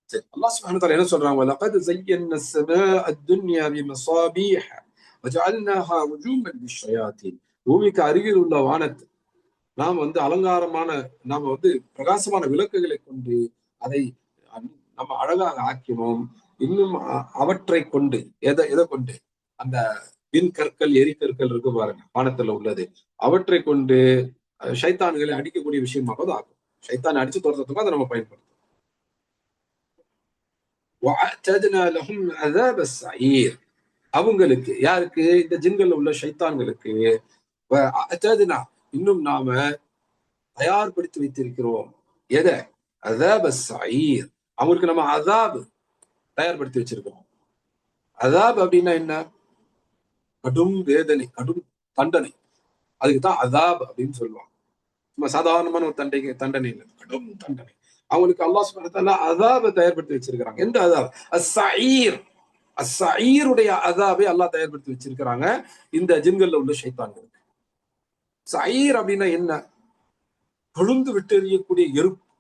சரி, அல்லாஹ் சுப்ஹானஹு வ தஆலா என்ன சொல்றாங்க? லகத் ஸய்யன்னா ஸமாஅ அத்-துன்யா பிமஸாபீஹ வஜஅல்னாஹா ருஜூமன் லிஷயாத்தீன். பூமிக்கு அருகில் உள்ள வானத்தை நாம் வந்து அலங்காரமான, நாம வந்து பிரகாசமான விளக்குகளை கொண்டு அதை நம்ம அழகாக ஆக்கினோம். இன்னும் அவற்றை கொண்டு, எதை எதை கொண்டு? அந்த விண்கற்கள், எரிகற்கள் இருக்கு பாருங்க வானத்துல உள்ளது, அவற்றை கொண்டு ஷைத்தான்களை அடிக்கக்கூடிய விஷயமாக தான் ஆகும். ஷைத்தான் அடிச்சு துரத்துறதுக்கும் அதை நம்ம பயன்படுத்தும். وَأَعْتَدْنَا لَهُمْ عَذَابَ السَّعِيرِ. அவங்களுக்கு, யாருக்கு? இந்த ஜின்கள்ல உள்ள ஷைத்தான்களுக்கு. وَأَعْتَدْنَا, இன்னும் நாம தயார்படுத்தி வைத்திருக்கிறோம். எதை? அதாப ஸயீர், அவங்களுக்கு நம்ம அதாப் தயார்படுத்தி வச்சிருக்கிறோம். அதாப் அப்படின்னா என்ன? கடும் வேதனை, கடும் தண்டனை. அதுக்குதான் அதாப் அப்படின்னு சொல்லுவாங்க. சும்மா சாதாரணமான ஒரு தண்டனை இல்லை, கடும் தண்டனை. அவங்களுக்கு அல்லாஹ் சுப்ஹானஹு வ தஆலா அதாபை தயார்படுத்தி வச்சிருக்கிறாங்க. எந்த அதாப்? அஸ்ஸயீர். அஸ்ஸயீருடைய அதாபை அல்லாஹ் தயார்படுத்தி வச்சிருக்கிறாங்க இந்த ஜின்கள்ல உள்ள ஷைத்தான்களுக்கு. ஸயீர் அப்படின்னா என்ன? கொழுந்து விட்டு எறியக்கூடிய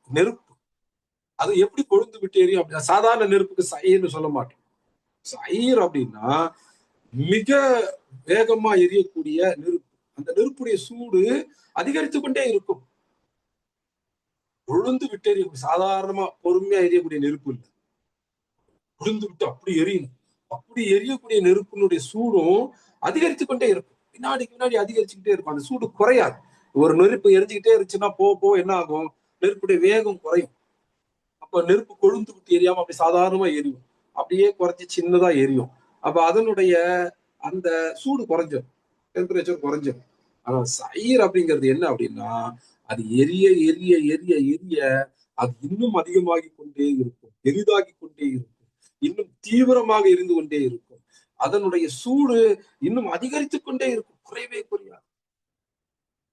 நெருப்பு. அது எப்படி கொழுந்து விட்டு எரியும் அப்படின்னா, சாதாரண நெருப்புக்கு ஸயீர்னு சொல்ல மாட்டோம். ஸயீர் அப்படின்னா மிக வேகமா எரியக்கூடிய நெருப்பு. அந்த நெருப்புடைய சூடு அதிகரித்து கொண்டே இருக்கும். கொழுந்து விட்டு எரியக்கூடிய, சாதாரணமா பொறுமையா எரியக்கூடிய நெருப்பு இல்லை. கொழுந்து விட்டு அப்படி எரியணும். அப்படி எரியக்கூடிய நெருப்பினுடைய சூடும் அதிகரித்து கொண்டே இருக்கும். பின்னாடிக்கு பின்னாடி அதிகரிச்சுக்கிட்டே இருக்கும். அந்த சூடு குறையாது. ஒரு நெருப்பு எரிஞ்சுக்கிட்டே இருந்துச்சுன்னா போக என்ன ஆகும்? நெருப்புடைய வேகம் குறையும். அப்ப நெருப்பு கொழுந்து விட்டு எரியாம அப்படி சாதாரணமா எரியும். அப்படியே குறைஞ்சி சின்னதா எரியும். அப்ப அதனுடைய அந்த சூடு குறைஞ்சிடும், டெம்பரேச்சர் குறைஞ்சிடும். ஆனா ஸயீர் அப்படிங்கிறது என்ன அப்படின்னா, அது எரிய எரிய எரிய எரிய அது இன்னும் அதிகமாகி கொண்டே இருக்கும், பெரிதாகி கொண்டே இருக்கும், இன்னும் தீவிரமாக எரிந்து கொண்டே இருக்கும். அதனுடைய சூடு இன்னும் அதிகரித்துக் கொண்டே இருக்கும், குறையவே குறையாது.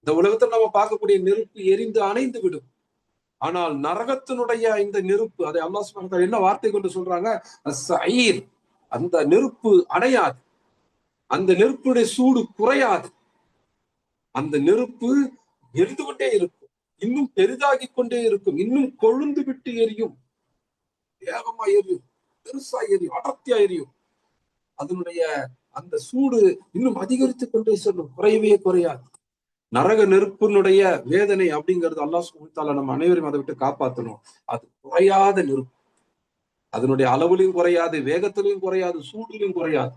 இந்த உலகத்தில் நம்ம பார்க்கக்கூடிய நெருப்பு எரிந்து அணைந்து விடும். ஆனால் நரகத்தினுடைய இந்த நெருப்பு, அதை அல்லாஹ் சுப்ஹானஹு வ தஆலா என்ன வார்த்தை கொண்டு சொல்றாங்க? அஸ்ஸயீர். அந்த நெருப்பு அணையாது, அந்த நெருப்புடைய சூடு குறையாது, அந்த நெருப்பு எரிந்து கொண்டே இருக்கும், இன்னும் பெரிதாகி கொண்டே இருக்கும், இன்னும் கொழுந்து விட்டு எரியும், வேகமா எரியும், பெருசா எரியும், அடர்த்தியா எரியும். அதனுடைய அந்த சூடு இன்னும் அதிகரித்துக் கொண்டே செல்லும், குறையவே குறையாது. நரக நெருப்பினுடைய வேதனை அப்படிங்கிறது அல்லாஹ் சுப்ஹானஹு வ தஆலா நம்ம அனைவரையும் அதை விட்டு காப்பாற்றணும். அது குறையாத நெருப்பு. அதனுடைய அளவிலும் குறையாது, வேகத்திலும் குறையாது, சூடிலும் குறையாது.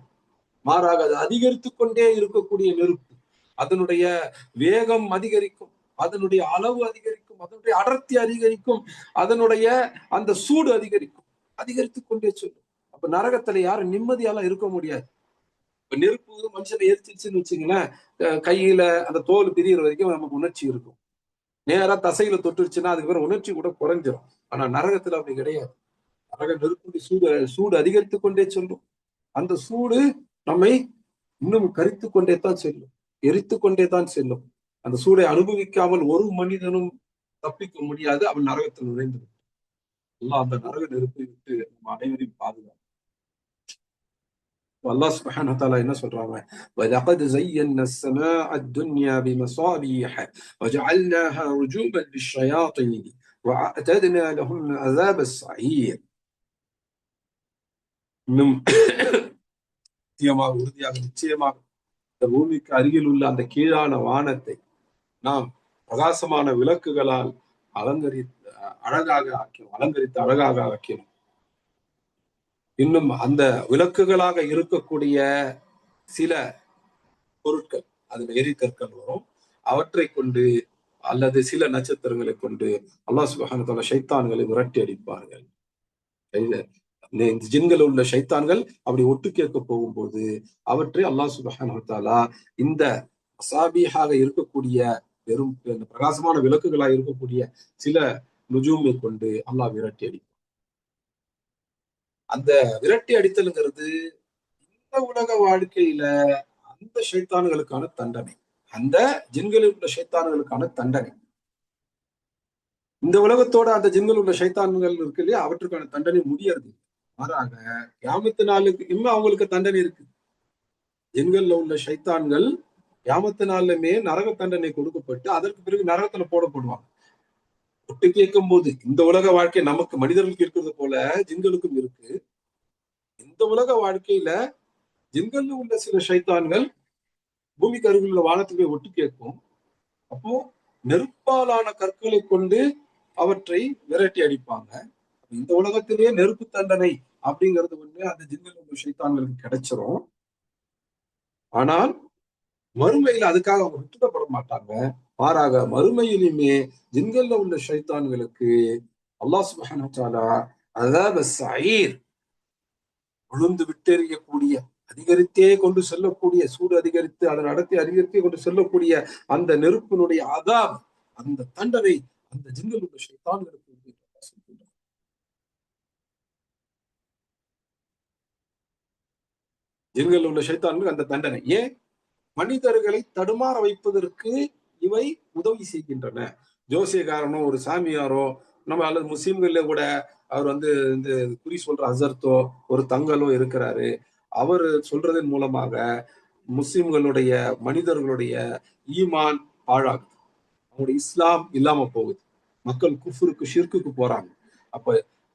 மாறாக அது அதிகரித்துக் கொண்டே இருக்கக்கூடிய நெருப்பு. அதனுடைய வேகம் அதிகரிக்கும், அதனுடைய அளவு அதிகரிக்கும், அதனுடைய அடர்த்தி அதிகரிக்கும், அதனுடைய அந்த சூடு அதிகரிக்கும், அதிகரித்துக் கொண்டே சொல்லும். அப்ப நரகத்துல யாரும் நிம்மதியாலாம் இருக்க முடியாது. இப்ப நெருப்பு மனுஷனை எரிச்சிருச்சுன்னு வச்சுங்களேன், கையில அந்த தோல் பிரியற வரைக்கும் நமக்கு உணர்ச்சி இருக்கும். நேரா தசையில தொட்டுருச்சுன்னா அதுக்கு பிறகு உணர்ச்சி கூட குறைஞ்சிரும். ஆனா நரகத்துல அப்படி கிடையாது. நரக நெருப்புடைய சூடு சூடு அதிகரித்துக் கொண்டே சொல்லும். அந்த சூடு நம்மை இன்னும் கரித்துக் கொண்டே தான் செல்லும், எரித்துக் கொண்டே தான் செல்லும். அந்த சூடை அனுபவிக்காமல் ஒரு மனிதனும் தப்பிக்க முடியாது. அவன் நரகத்தில் நுழைந்து அல்லாஹ் அந்த நரக நெருப்பை விட்டு நம்ம அனைவரையும் பாதுகாக்கும். அல்லாஹ் சுப்ஹானஹு வ தஆலா என்ன சொல்றாங்க? وَلَقَدْ زَيَّنَّا السَّمَاءَ الدُّنْيَا بِمَصَابِيحَ وَجَعَلْنَاهَا رُجُومًا لِلشَّيَاطِينِ وَأَعْتَدْنَا لَهُمْ عَذَابَ السَّعِيرِ. இன்னும் நிச்சயமாக இந்த பூமிக்கு அருகில் உள்ள அந்த கீழான வானத்தை நாம் பிரகாசமான விளக்குகளால் அலங்கரித்து அழகாக ஆக்கினோம். இன்னும் அந்த விளக்குகளாக இருக்கக்கூடிய சில பொருட்கள், அதுல எரிகற்கள் வரும், அவற்றை கொண்டு அல்லது சில நட்சத்திரங்களை கொண்டு அல்லாஹ் சுப்ஹானஹு வ தஆலா ஷைத்தான்களை விரட்டி அடிப்பார்கள். ஜின்கள் உள்ள ஷைத்தான்கள் அப்படி ஒட்டு கேட்க போகும்போது அவற்றை அல்லாஹ் சுப்ஹானஹு வ தஆலா இந்த மசாபீஹாக இருக்கக்கூடிய வெறும் பிரகாசமான விளக்குகளாக இருக்கக்கூடிய சில நுஜூமை கொண்டு அல்லாஹ் விரட்டி அடிப்பான். அந்த விரட்டி அடித்தல்ங்கிறது இந்த உலக வாழ்க்கையில அந்த ஷைத்தான்களுக்கான தண்டனை, அந்த ஜின்களில் உள்ள ஷைத்தான்களுக்கான தண்டனை. இந்த உலகத்தோட அந்த ஜின்கள் உள்ள ஷைத்தான்கள் இருக்கு இல்லையா, அவற்றுக்கான தண்டனை முடியறது. மாறாக கியாமத்து நாளுக்கு இன்னும் அவங்களுக்கு தண்டனை இருக்கு. ஜின்கள்ல உள்ள ஷைத்தான்கள் கியாமத்து நாளுமே நரக தண்டனை கொடுக்கப்பட்டு அதற்கு பிறகு நரகத்துல போடப்படுவாங்க. ஒட்டு கேட்கும் போது இந்த உலக வாழ்க்கை நமக்கு மனிதர்களுக்கு இருக்கிறது போல ஜின்களுக்கும் இருக்கு. இந்த உலக வாழ்க்கையில ஜின்கள்ல உள்ள சில ஷைத்தான்கள் பூமிக்கு அருகில் உள்ள வானத்துக்கு போய் ஒட்டு கேட்கும். அப்போ நெருப்பாலான கற்களை கொண்டு அவற்றை விரட்டி அடிப்பாங்க. இந்த உலகத்திலேயே நெருப்பு தண்டனை அப்படிங்கிறது அந்த ஜின்கள் உள்ள ஷைத்தான்களுக்கு கிடைச்சிரும். ஆனால் மறுமையில அதுக்காக அவங்க விட்டுப்பட மாட்டாங்க. மாறாக மறுமையிலுமே ஜின்கள்ல உள்ள ஷைத்தான்களுக்கு அல்லாஹ் சுப்ஹானஹு வ தஆலா அஸாப ஸஈர், விழுந்து விட்டெறியக்கூடிய, அதிகரித்தே கொண்டு செல்லக்கூடிய, சூடு அதிகரித்து அதன் அடர்த்தி அதிகரித்தே கொண்டு செல்லக்கூடிய அந்த நெருப்பினுடைய அஸாப், அந்த தண்டனை அந்த ஜின்கள் உள்ள ஷைத்தான்களுக்கு ஜின்கள் உள்ள ஷைத்தான்களுக்கு அந்த தண்டனை. ஏன்? மனிதர்களை தடுமாற வைப்பதற்கு இவை உதவி செய்கின்றன. ஜோசியக்காரனோ ஒரு சாமியாரோ நம்ம அல்லது முஸ்லிம்கள்ல கூட அவர் இந்த குறி சொல்ற அசர்த்தோ ஒரு தங்கலோ இருக்கிறாரு. அவர் சொல்றதன் மூலமாக முஸ்லிம்களுடைய மனிதர்களுடைய ஈமான் பாழாகுது, அவங்களுடைய இஸ்லாம் இல்லாம போகுது, மக்கள் குஃப்ருக்கு ஷிர்க்குக்கு போறாங்க. அப்ப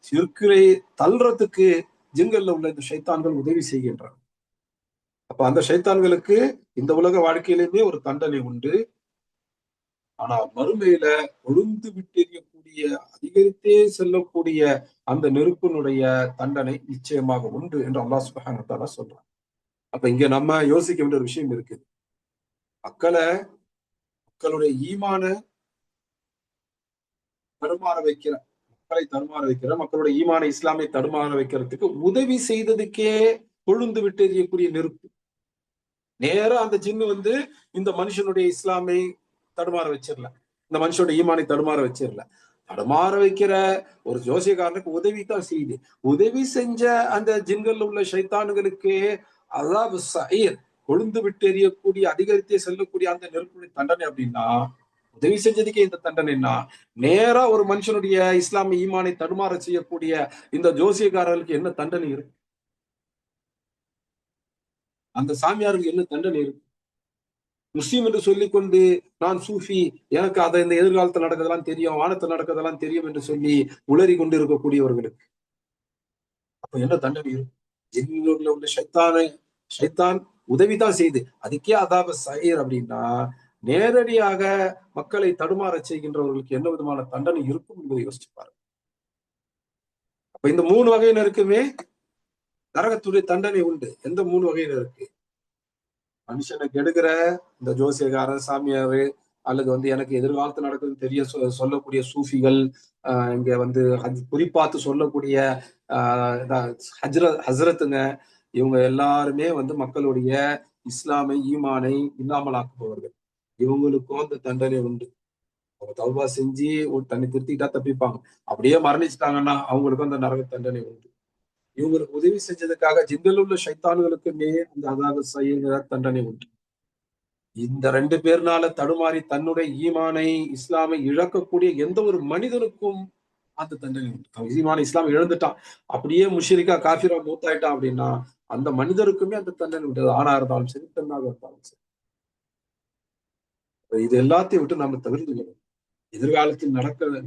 ஷிர்க்கை தள்ளுறதுக்கு ஜின்கள்ல உள்ள இந்த ஷைத்தான்கள் உதவி செய்கின்றன. அப்ப அந்த ஷைத்தான்களுக்கு இந்த உலக வாழ்க்கையிலுமே ஒரு தண்டனை உண்டு. ஆனா மறுமையில கொழுந்து விட்டெறியக்கூடிய, அதிகரித்தே செல்லக்கூடிய அந்த நெருப்பினுடைய தண்டனை நிச்சயமாக உண்டு என்று அல்லாஹ் சுப்ஹானஹு வ தஆலா சொல்றான். அப்ப இங்க நம்ம யோசிக்க வேண்டிய ஒரு விஷயம் இருக்குது. மக்களுடைய ஈமான தடுமாற வைக்கிற, மக்களுடைய ஈமான இஸ்லாமை தடுமாற வைக்கிறதுக்கு உதவி செய்ததுக்கே கொழுந்து விட்டெறியக்கூடிய நெருப்பு. நேரா அந்த ஜின்னு இந்த மனுஷனுடைய இஸ்லாமை தடுமாற வச்சிடல, இந்த மனுஷனுடைய ஈமானை தடுமாற வச்சிடல. தடுமாற வைக்கிற ஒரு ஜோசியக்காரனுக்கு உதவி தான் செய்யுது. உதவி செஞ்ச அந்த ஜின்கள் உள்ள ஷைத்தான்களுக்கு அஸாபு ஸஈர், கொழுந்து விட்டு எறியக்கூடிய, அதிகரித்தே செல்லக்கூடிய அந்த நெருப்புடைய தண்டனை அப்படின்னா, உதவி செஞ்சதுக்கே இந்த தண்டனைன்னா, நேரா ஒரு மனுஷனுடைய இஸ்லாமிய ஈமானை தடுமாற செய்யக்கூடிய இந்த ஜோசியக்காரர்களுக்கு என்ன தண்டனை இருக்கு? அந்த சாமியாருக்கு என்ன தண்டனை இருக்கு? முஸ்லீம் என்று சொல்லிக்கொண்டு நான் சூஃபி, எனக்கு அதை இந்த எதிர்காலத்தில் நடக்கிறதெல்லாம் தெரியும், வானத்தில் நடக்கிறதெல்லாம் தெரியும் என்று சொல்லி உளறி கொண்டு இருக்கக்கூடியவர்களுக்கு அப்ப என்ன தண்டனை இருக்கும்? ஜின்னுல உள்ள ஷைத்தான் உதவிதான் செய்து, அதுக்கே அஸாபு ஸஈர் அப்படின்னா நேரடியாக மக்களை தடுமாற செய்கின்றவர்களுக்கு என்ன விதமான தண்டனை இருக்கும் என்பதை யோசிச்சு பாருங்க. அப்ப இந்த 3 வகையினருக்குமே நரகத்துடைய தண்டனை உண்டு. எந்த 3 வகையினருக்கு? மனுஷனை கெடுக்கிற இந்த ஜோசியக்காரன், சாமியாரு, அல்லது எனக்கு எதிர்காலத்துல நடக்குதுன்னு தெரிய சொல்லக்கூடிய சூஃபிகள், இங்க குறிப்பாத்து சொல்லக்கூடிய ஹஜ்ரத்துங்க, இவங்க எல்லாருமே மக்களுடைய இஸ்லாமை, ஈமானை இல்லாமல் ஆக்குபவர்கள். இவங்களுக்கும் அந்த தண்டனை உண்டு. அவங்க தௌபா செஞ்சு ஒரு தன்னை திருத்திக்கிட்டா தப்பிப்பாங்க. அப்படியே மரணிச்சுட்டாங்கன்னா அவங்களுக்கும் அந்த நரக தண்டனை உண்டு. இவங்களுக்கு உதவி செஞ்சதுக்காக ஜின்னில் உள்ள ஷைத்தான்களுக்குமே அந்த அதாவது செய்கிற தண்டனை உண்டு. இந்த 2 பேர்னால தடுமாறி தன்னுடைய ஈமானை, இஸ்லாமை இழக்கக்கூடிய எந்த ஒரு மனிதனுக்கும் அந்த தண்டனை உண்டு. அவன் ஈமான், இஸ்லாம் இழந்துட்டான், அப்படியே முஷ்ரிக்கா காஃபிரா மூத்தாயிட்டான் அப்படின்னா அந்த மனிதருக்குமே அந்த தண்டனை உண்டு. ஆணா இருந்தாலும் சரி, பெண்ணாக இருந்தாலும் சரி. இது எல்லாத்தையும் விட்டு நம்ம தவிர்த்துக்கணும். எதிர்காலத்தில்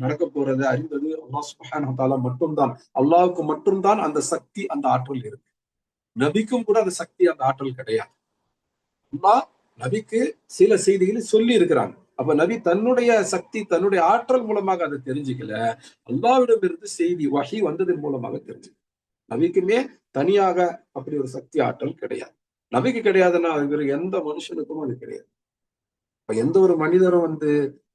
நடக்க போறதை அறிந்தது அல்லாஹ் சுப்ஹானஹு வ தஆலா மட்டும்தான். அல்லாஹ்வுக்கு மட்டும்தான் அந்த சக்தி, அந்த ஆற்றல் இருக்கு. நபிக்கும் கூட அந்த சக்தி, அந்த ஆற்றல் கிடையாது. அல்லாஹ் நபிக்கு சில செய்திகளை சொல்லி இருக்கிறாங்க. அப்ப நபி தன்னுடைய சக்தி, தன்னுடைய ஆற்றல் மூலமாக அதை தெரிஞ்சுக்கல. அல்லாஹ்விடம் இருந்து செய்தி வஹி வந்ததன் மூலமாக தெரிஞ்சுக்கல. நபிக்குமே தனியாக அப்படி ஒரு சக்தி, ஆற்றல் கிடையாது. நபிக்கு கிடையாதுன்னா அது எந்த மனுஷனுக்கும் அது கிடையாது. இப்ப எந்த ஒரு மனிதரும்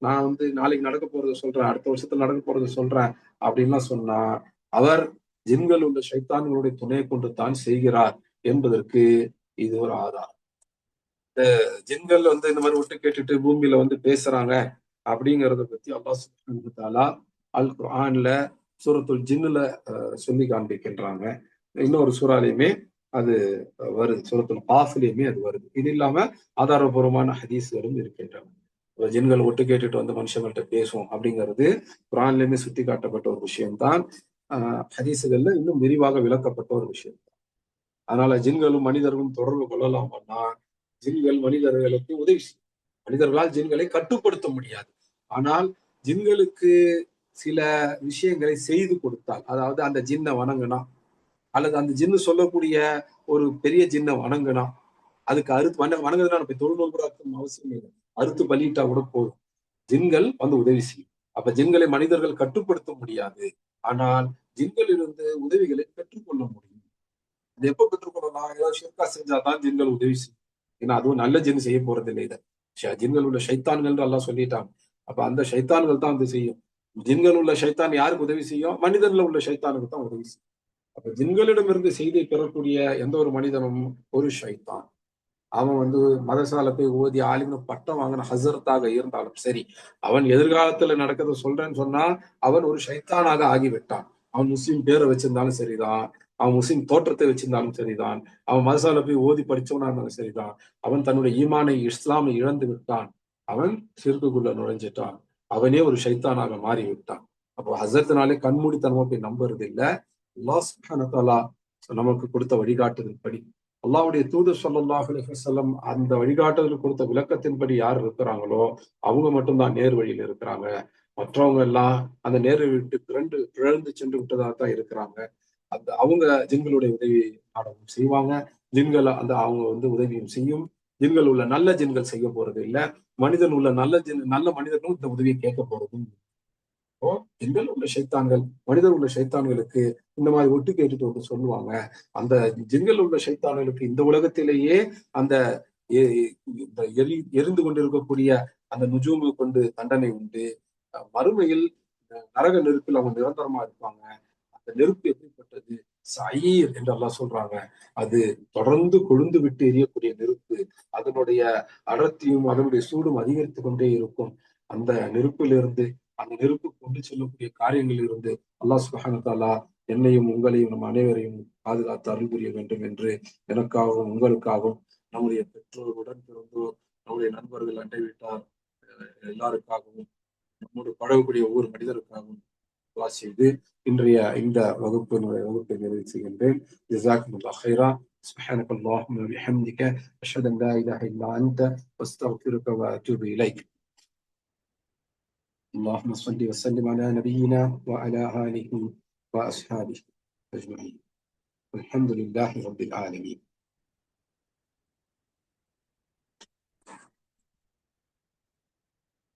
நான் நாளைக்கு நடக்க போறதை சொல்றேன், அடுத்த வருஷத்துல நடக்க போறதை சொல்றேன் அப்படின்லாம் சொன்னா அவர் ஜின்கள் உள்ள ஷைத்தான்களுடைய துணையை கொண்டு தான் செய்கிறார் என்பதற்கு இது ஒரு ஆதாரம். ஜின்கள் இந்த மாதிரி விட்டு கேட்டுட்டு பூமியில பேசுறாங்க அப்படிங்கறத பத்தி அல்லாஹ் சுப்ஹானஹு வ தஆலா அல் குர்ஆன்ல சூரத்துல் ஜின்னுல சொல்லி காண்பிக்கின்றாங்க. இன்னொரு சூறாலையுமே அது வருது, சூரத்துல் காஃப்லயுமே அது வருது. இது இல்லாம ஆதாரபூர்வமான ஹதீஸ்களும் இருக்கின்றன. ஜின்கள் ஒட்டு கேட்டுட்டு மனுஷங்கள்ட்ட பேசும் அப்படிங்கிறது குர்ஆன்லயுமே சுட்டி காட்டப்பட்ட ஒரு விஷயம்தான். ஹதீஸுகள்ல இன்னும் விரிவாக விளக்கப்பட்ட ஒரு விஷயம். அதனால ஜின்களும் மனிதர்களும் தொடர்பு கொள்ளலாம்னா ஜின்கள் மனிதர்களுக்கு உதவி செய்யும். மனிதர்களால் ஜின்களை கட்டுப்படுத்த முடியாது. ஆனால் ஜின்களுக்கு சில விஷயங்களை செய்து கொடுத்தால், அதாவது அந்த ஜின்னை வணங்கினா, அல்லது அந்த ஜின்னு சொல்லக்கூடிய ஒரு பெரிய ஜின்னை வணங்கினா, அதுக்கு அறுத்து வணங்குறதுனா போய் தொழுநூல் கூட அவசியம் இல்லை, அறுத்து பலியிட்டா கூட போதும். ஜின்கள் உதவி செய்யும். அப்ப ஜின்களை மனிதர்கள் கட்டுப்படுத்த முடியாது. ஆனால் ஜின்களிலிருந்து உதவிகளை பெற்றுக்கொள்ள முடியும். அது எப்ப பெற்றுக்கொள்ளலாம்? ஏதாவது ஷிர்கா செஞ்சாதான் ஜின்கள் உதவி செய்யும். ஏன்னா அதுவும் நல்ல ஜின் செய்ய போறது இல்லை. இதை ஜின்கள் உள்ள ஷைத்தான்கள் எல்லாம் சொல்லிட்டாங்க. அப்ப அந்த ஷைத்தான்கள் தான் செய்யும். ஜின்கள் உள்ள ஷைத்தான் யாருக்கு உதவி செய்யும்? மனிதன்ல உள்ள ஷைத்தானுக்கு தான் உதவி செய்யும். அப்ப ஜின்களிடமிருந்து செய்தியை பெறக்கூடிய எந்த ஒரு மனிதனும் ஒரு ஷைத்தான். அவன் மதசால போய் ஓதி ஆலிம்னு பட்டம் வாங்கின ஹசரத்தாக இருந்தாலும் சரி, அவன் எதிர்காலத்துல நடக்கிறத சொல்றேன்னு சொன்னா அவன் ஒரு ஷைத்தானாக ஆகிவிட்டான். அவன் முஸ்லீம் பேரை வச்சிருந்தாலும் சரிதான், அவன் முஸ்லீம் தோற்றத்தை வச்சிருந்தாலும் சரிதான், அவன் மதசால போய் ஓதி படிச்சவனா இருந்தாலும் சரிதான், அவன் தன்னுடைய ஈமானை, இஸ்லாமை இழந்து விட்டான். அவன் ஷிர்க்குக்குள்ள நுழைஞ்சிட்டான். அவனே ஒரு ஷைத்தானாக மாறி விட்டான். அப்போ ஹசரத்தினாலே கண்மூடித்தனமா போய் நம்புறது இல்லை. அல்லாஹ் சுப்ஹானஹு வ தஆலா நமக்கு கொடுத்த வழிகாட்டுதல் படி, அல்லாஹ்வுடைய தூதர் ஸல்லல்லாஹு அலைஹி வஸல்லம் அந்த வழிகாட்டுதல் கொடுத்த விளக்கத்தின்படி யார் இருக்கிறாங்களோ அவங்க மட்டும்தான் நேர் வழியில் இருக்கிறாங்க. மற்றவங்க எல்லாம் அந்த நேரை விட்டு பிறந்து சென்று விட்டதாக தான் இருக்கிறாங்க. அவங்க ஜின்களுடைய உதவி நாடகம் செய்வாங்க. ஜின்கள் அவங்க உதவியும் செய்யும். ஜின்கள் உள்ள நல்ல ஜின்கள் செய்ய போறது இல்லை. மனிதன் உள்ள நல்ல மனிதனும் இந்த உதவியை கேட்க போறதும். ஜின்கள் உள்ள ஷைத்தான்கள், மனிதர் உள்ள ஷைத்தான்களுக்கு இந்த மாதிரி ஒட்டு கேட்டுட்டு சொல்லுவாங்க. அந்த ஜின்கள் உள்ள ஷைத்தான்களுக்கு இந்த உலகத்திலேயே அந்த எரிந்து கொண்டிருக்கக்கூடிய அந்த நுஜூமு கொண்டு தண்டனை உண்டு. மறுமையில் நரக நெருப்பில் அவங்க நிரந்தரமா இருப்பாங்க. அந்த நெருப்பு எப்படிப்பட்டது? சயீர் என்று அல்லாஹ் சொல்றாங்க. அது தொடர்ந்து கொழுந்து விட்டு எரியக்கூடிய நெருப்பு. அதனுடைய அடர்த்தியும் அதனுடைய சூடும் அதிகரித்து கொண்டே இருக்கும். அந்த நெருப்பிலிருந்து, அந்த நெருப்பு கொண்டு செல்லக்கூடிய காரியங்களில் இருந்து அல்லாஹ் சுப்ஹானஹு வ தஆலா என்னையும் உங்களையும் நம் அனைவரையும் பாதுகாத்து அருள் புரிய வேண்டும் என்று எனக்காகவும் உங்களுக்காகவும் நம்முடைய பெற்றோர், உடன் பிறந்தோர், நம்முடைய நண்பர்கள், அண்டை வீட்டார் எல்லாருக்காகவும் நம்மோடு பழகக்கூடிய ஒவ்வொரு மனிதருக்காகவும் துஆ செய்து இன்றைய இந்த வகுப்பை நிறைவு செய்கின்றேன். ஜஸாக்குமுல்லாஹ் ஹைரா. سبحانك اللهم وبحمدك أشهد أن لا إله إلا أنت أستغفرك وأتوب إليك. اللهم صل وسلم على نبينا وعلى آله وأصحابه أجمعين. الحمد لله رب العالمين.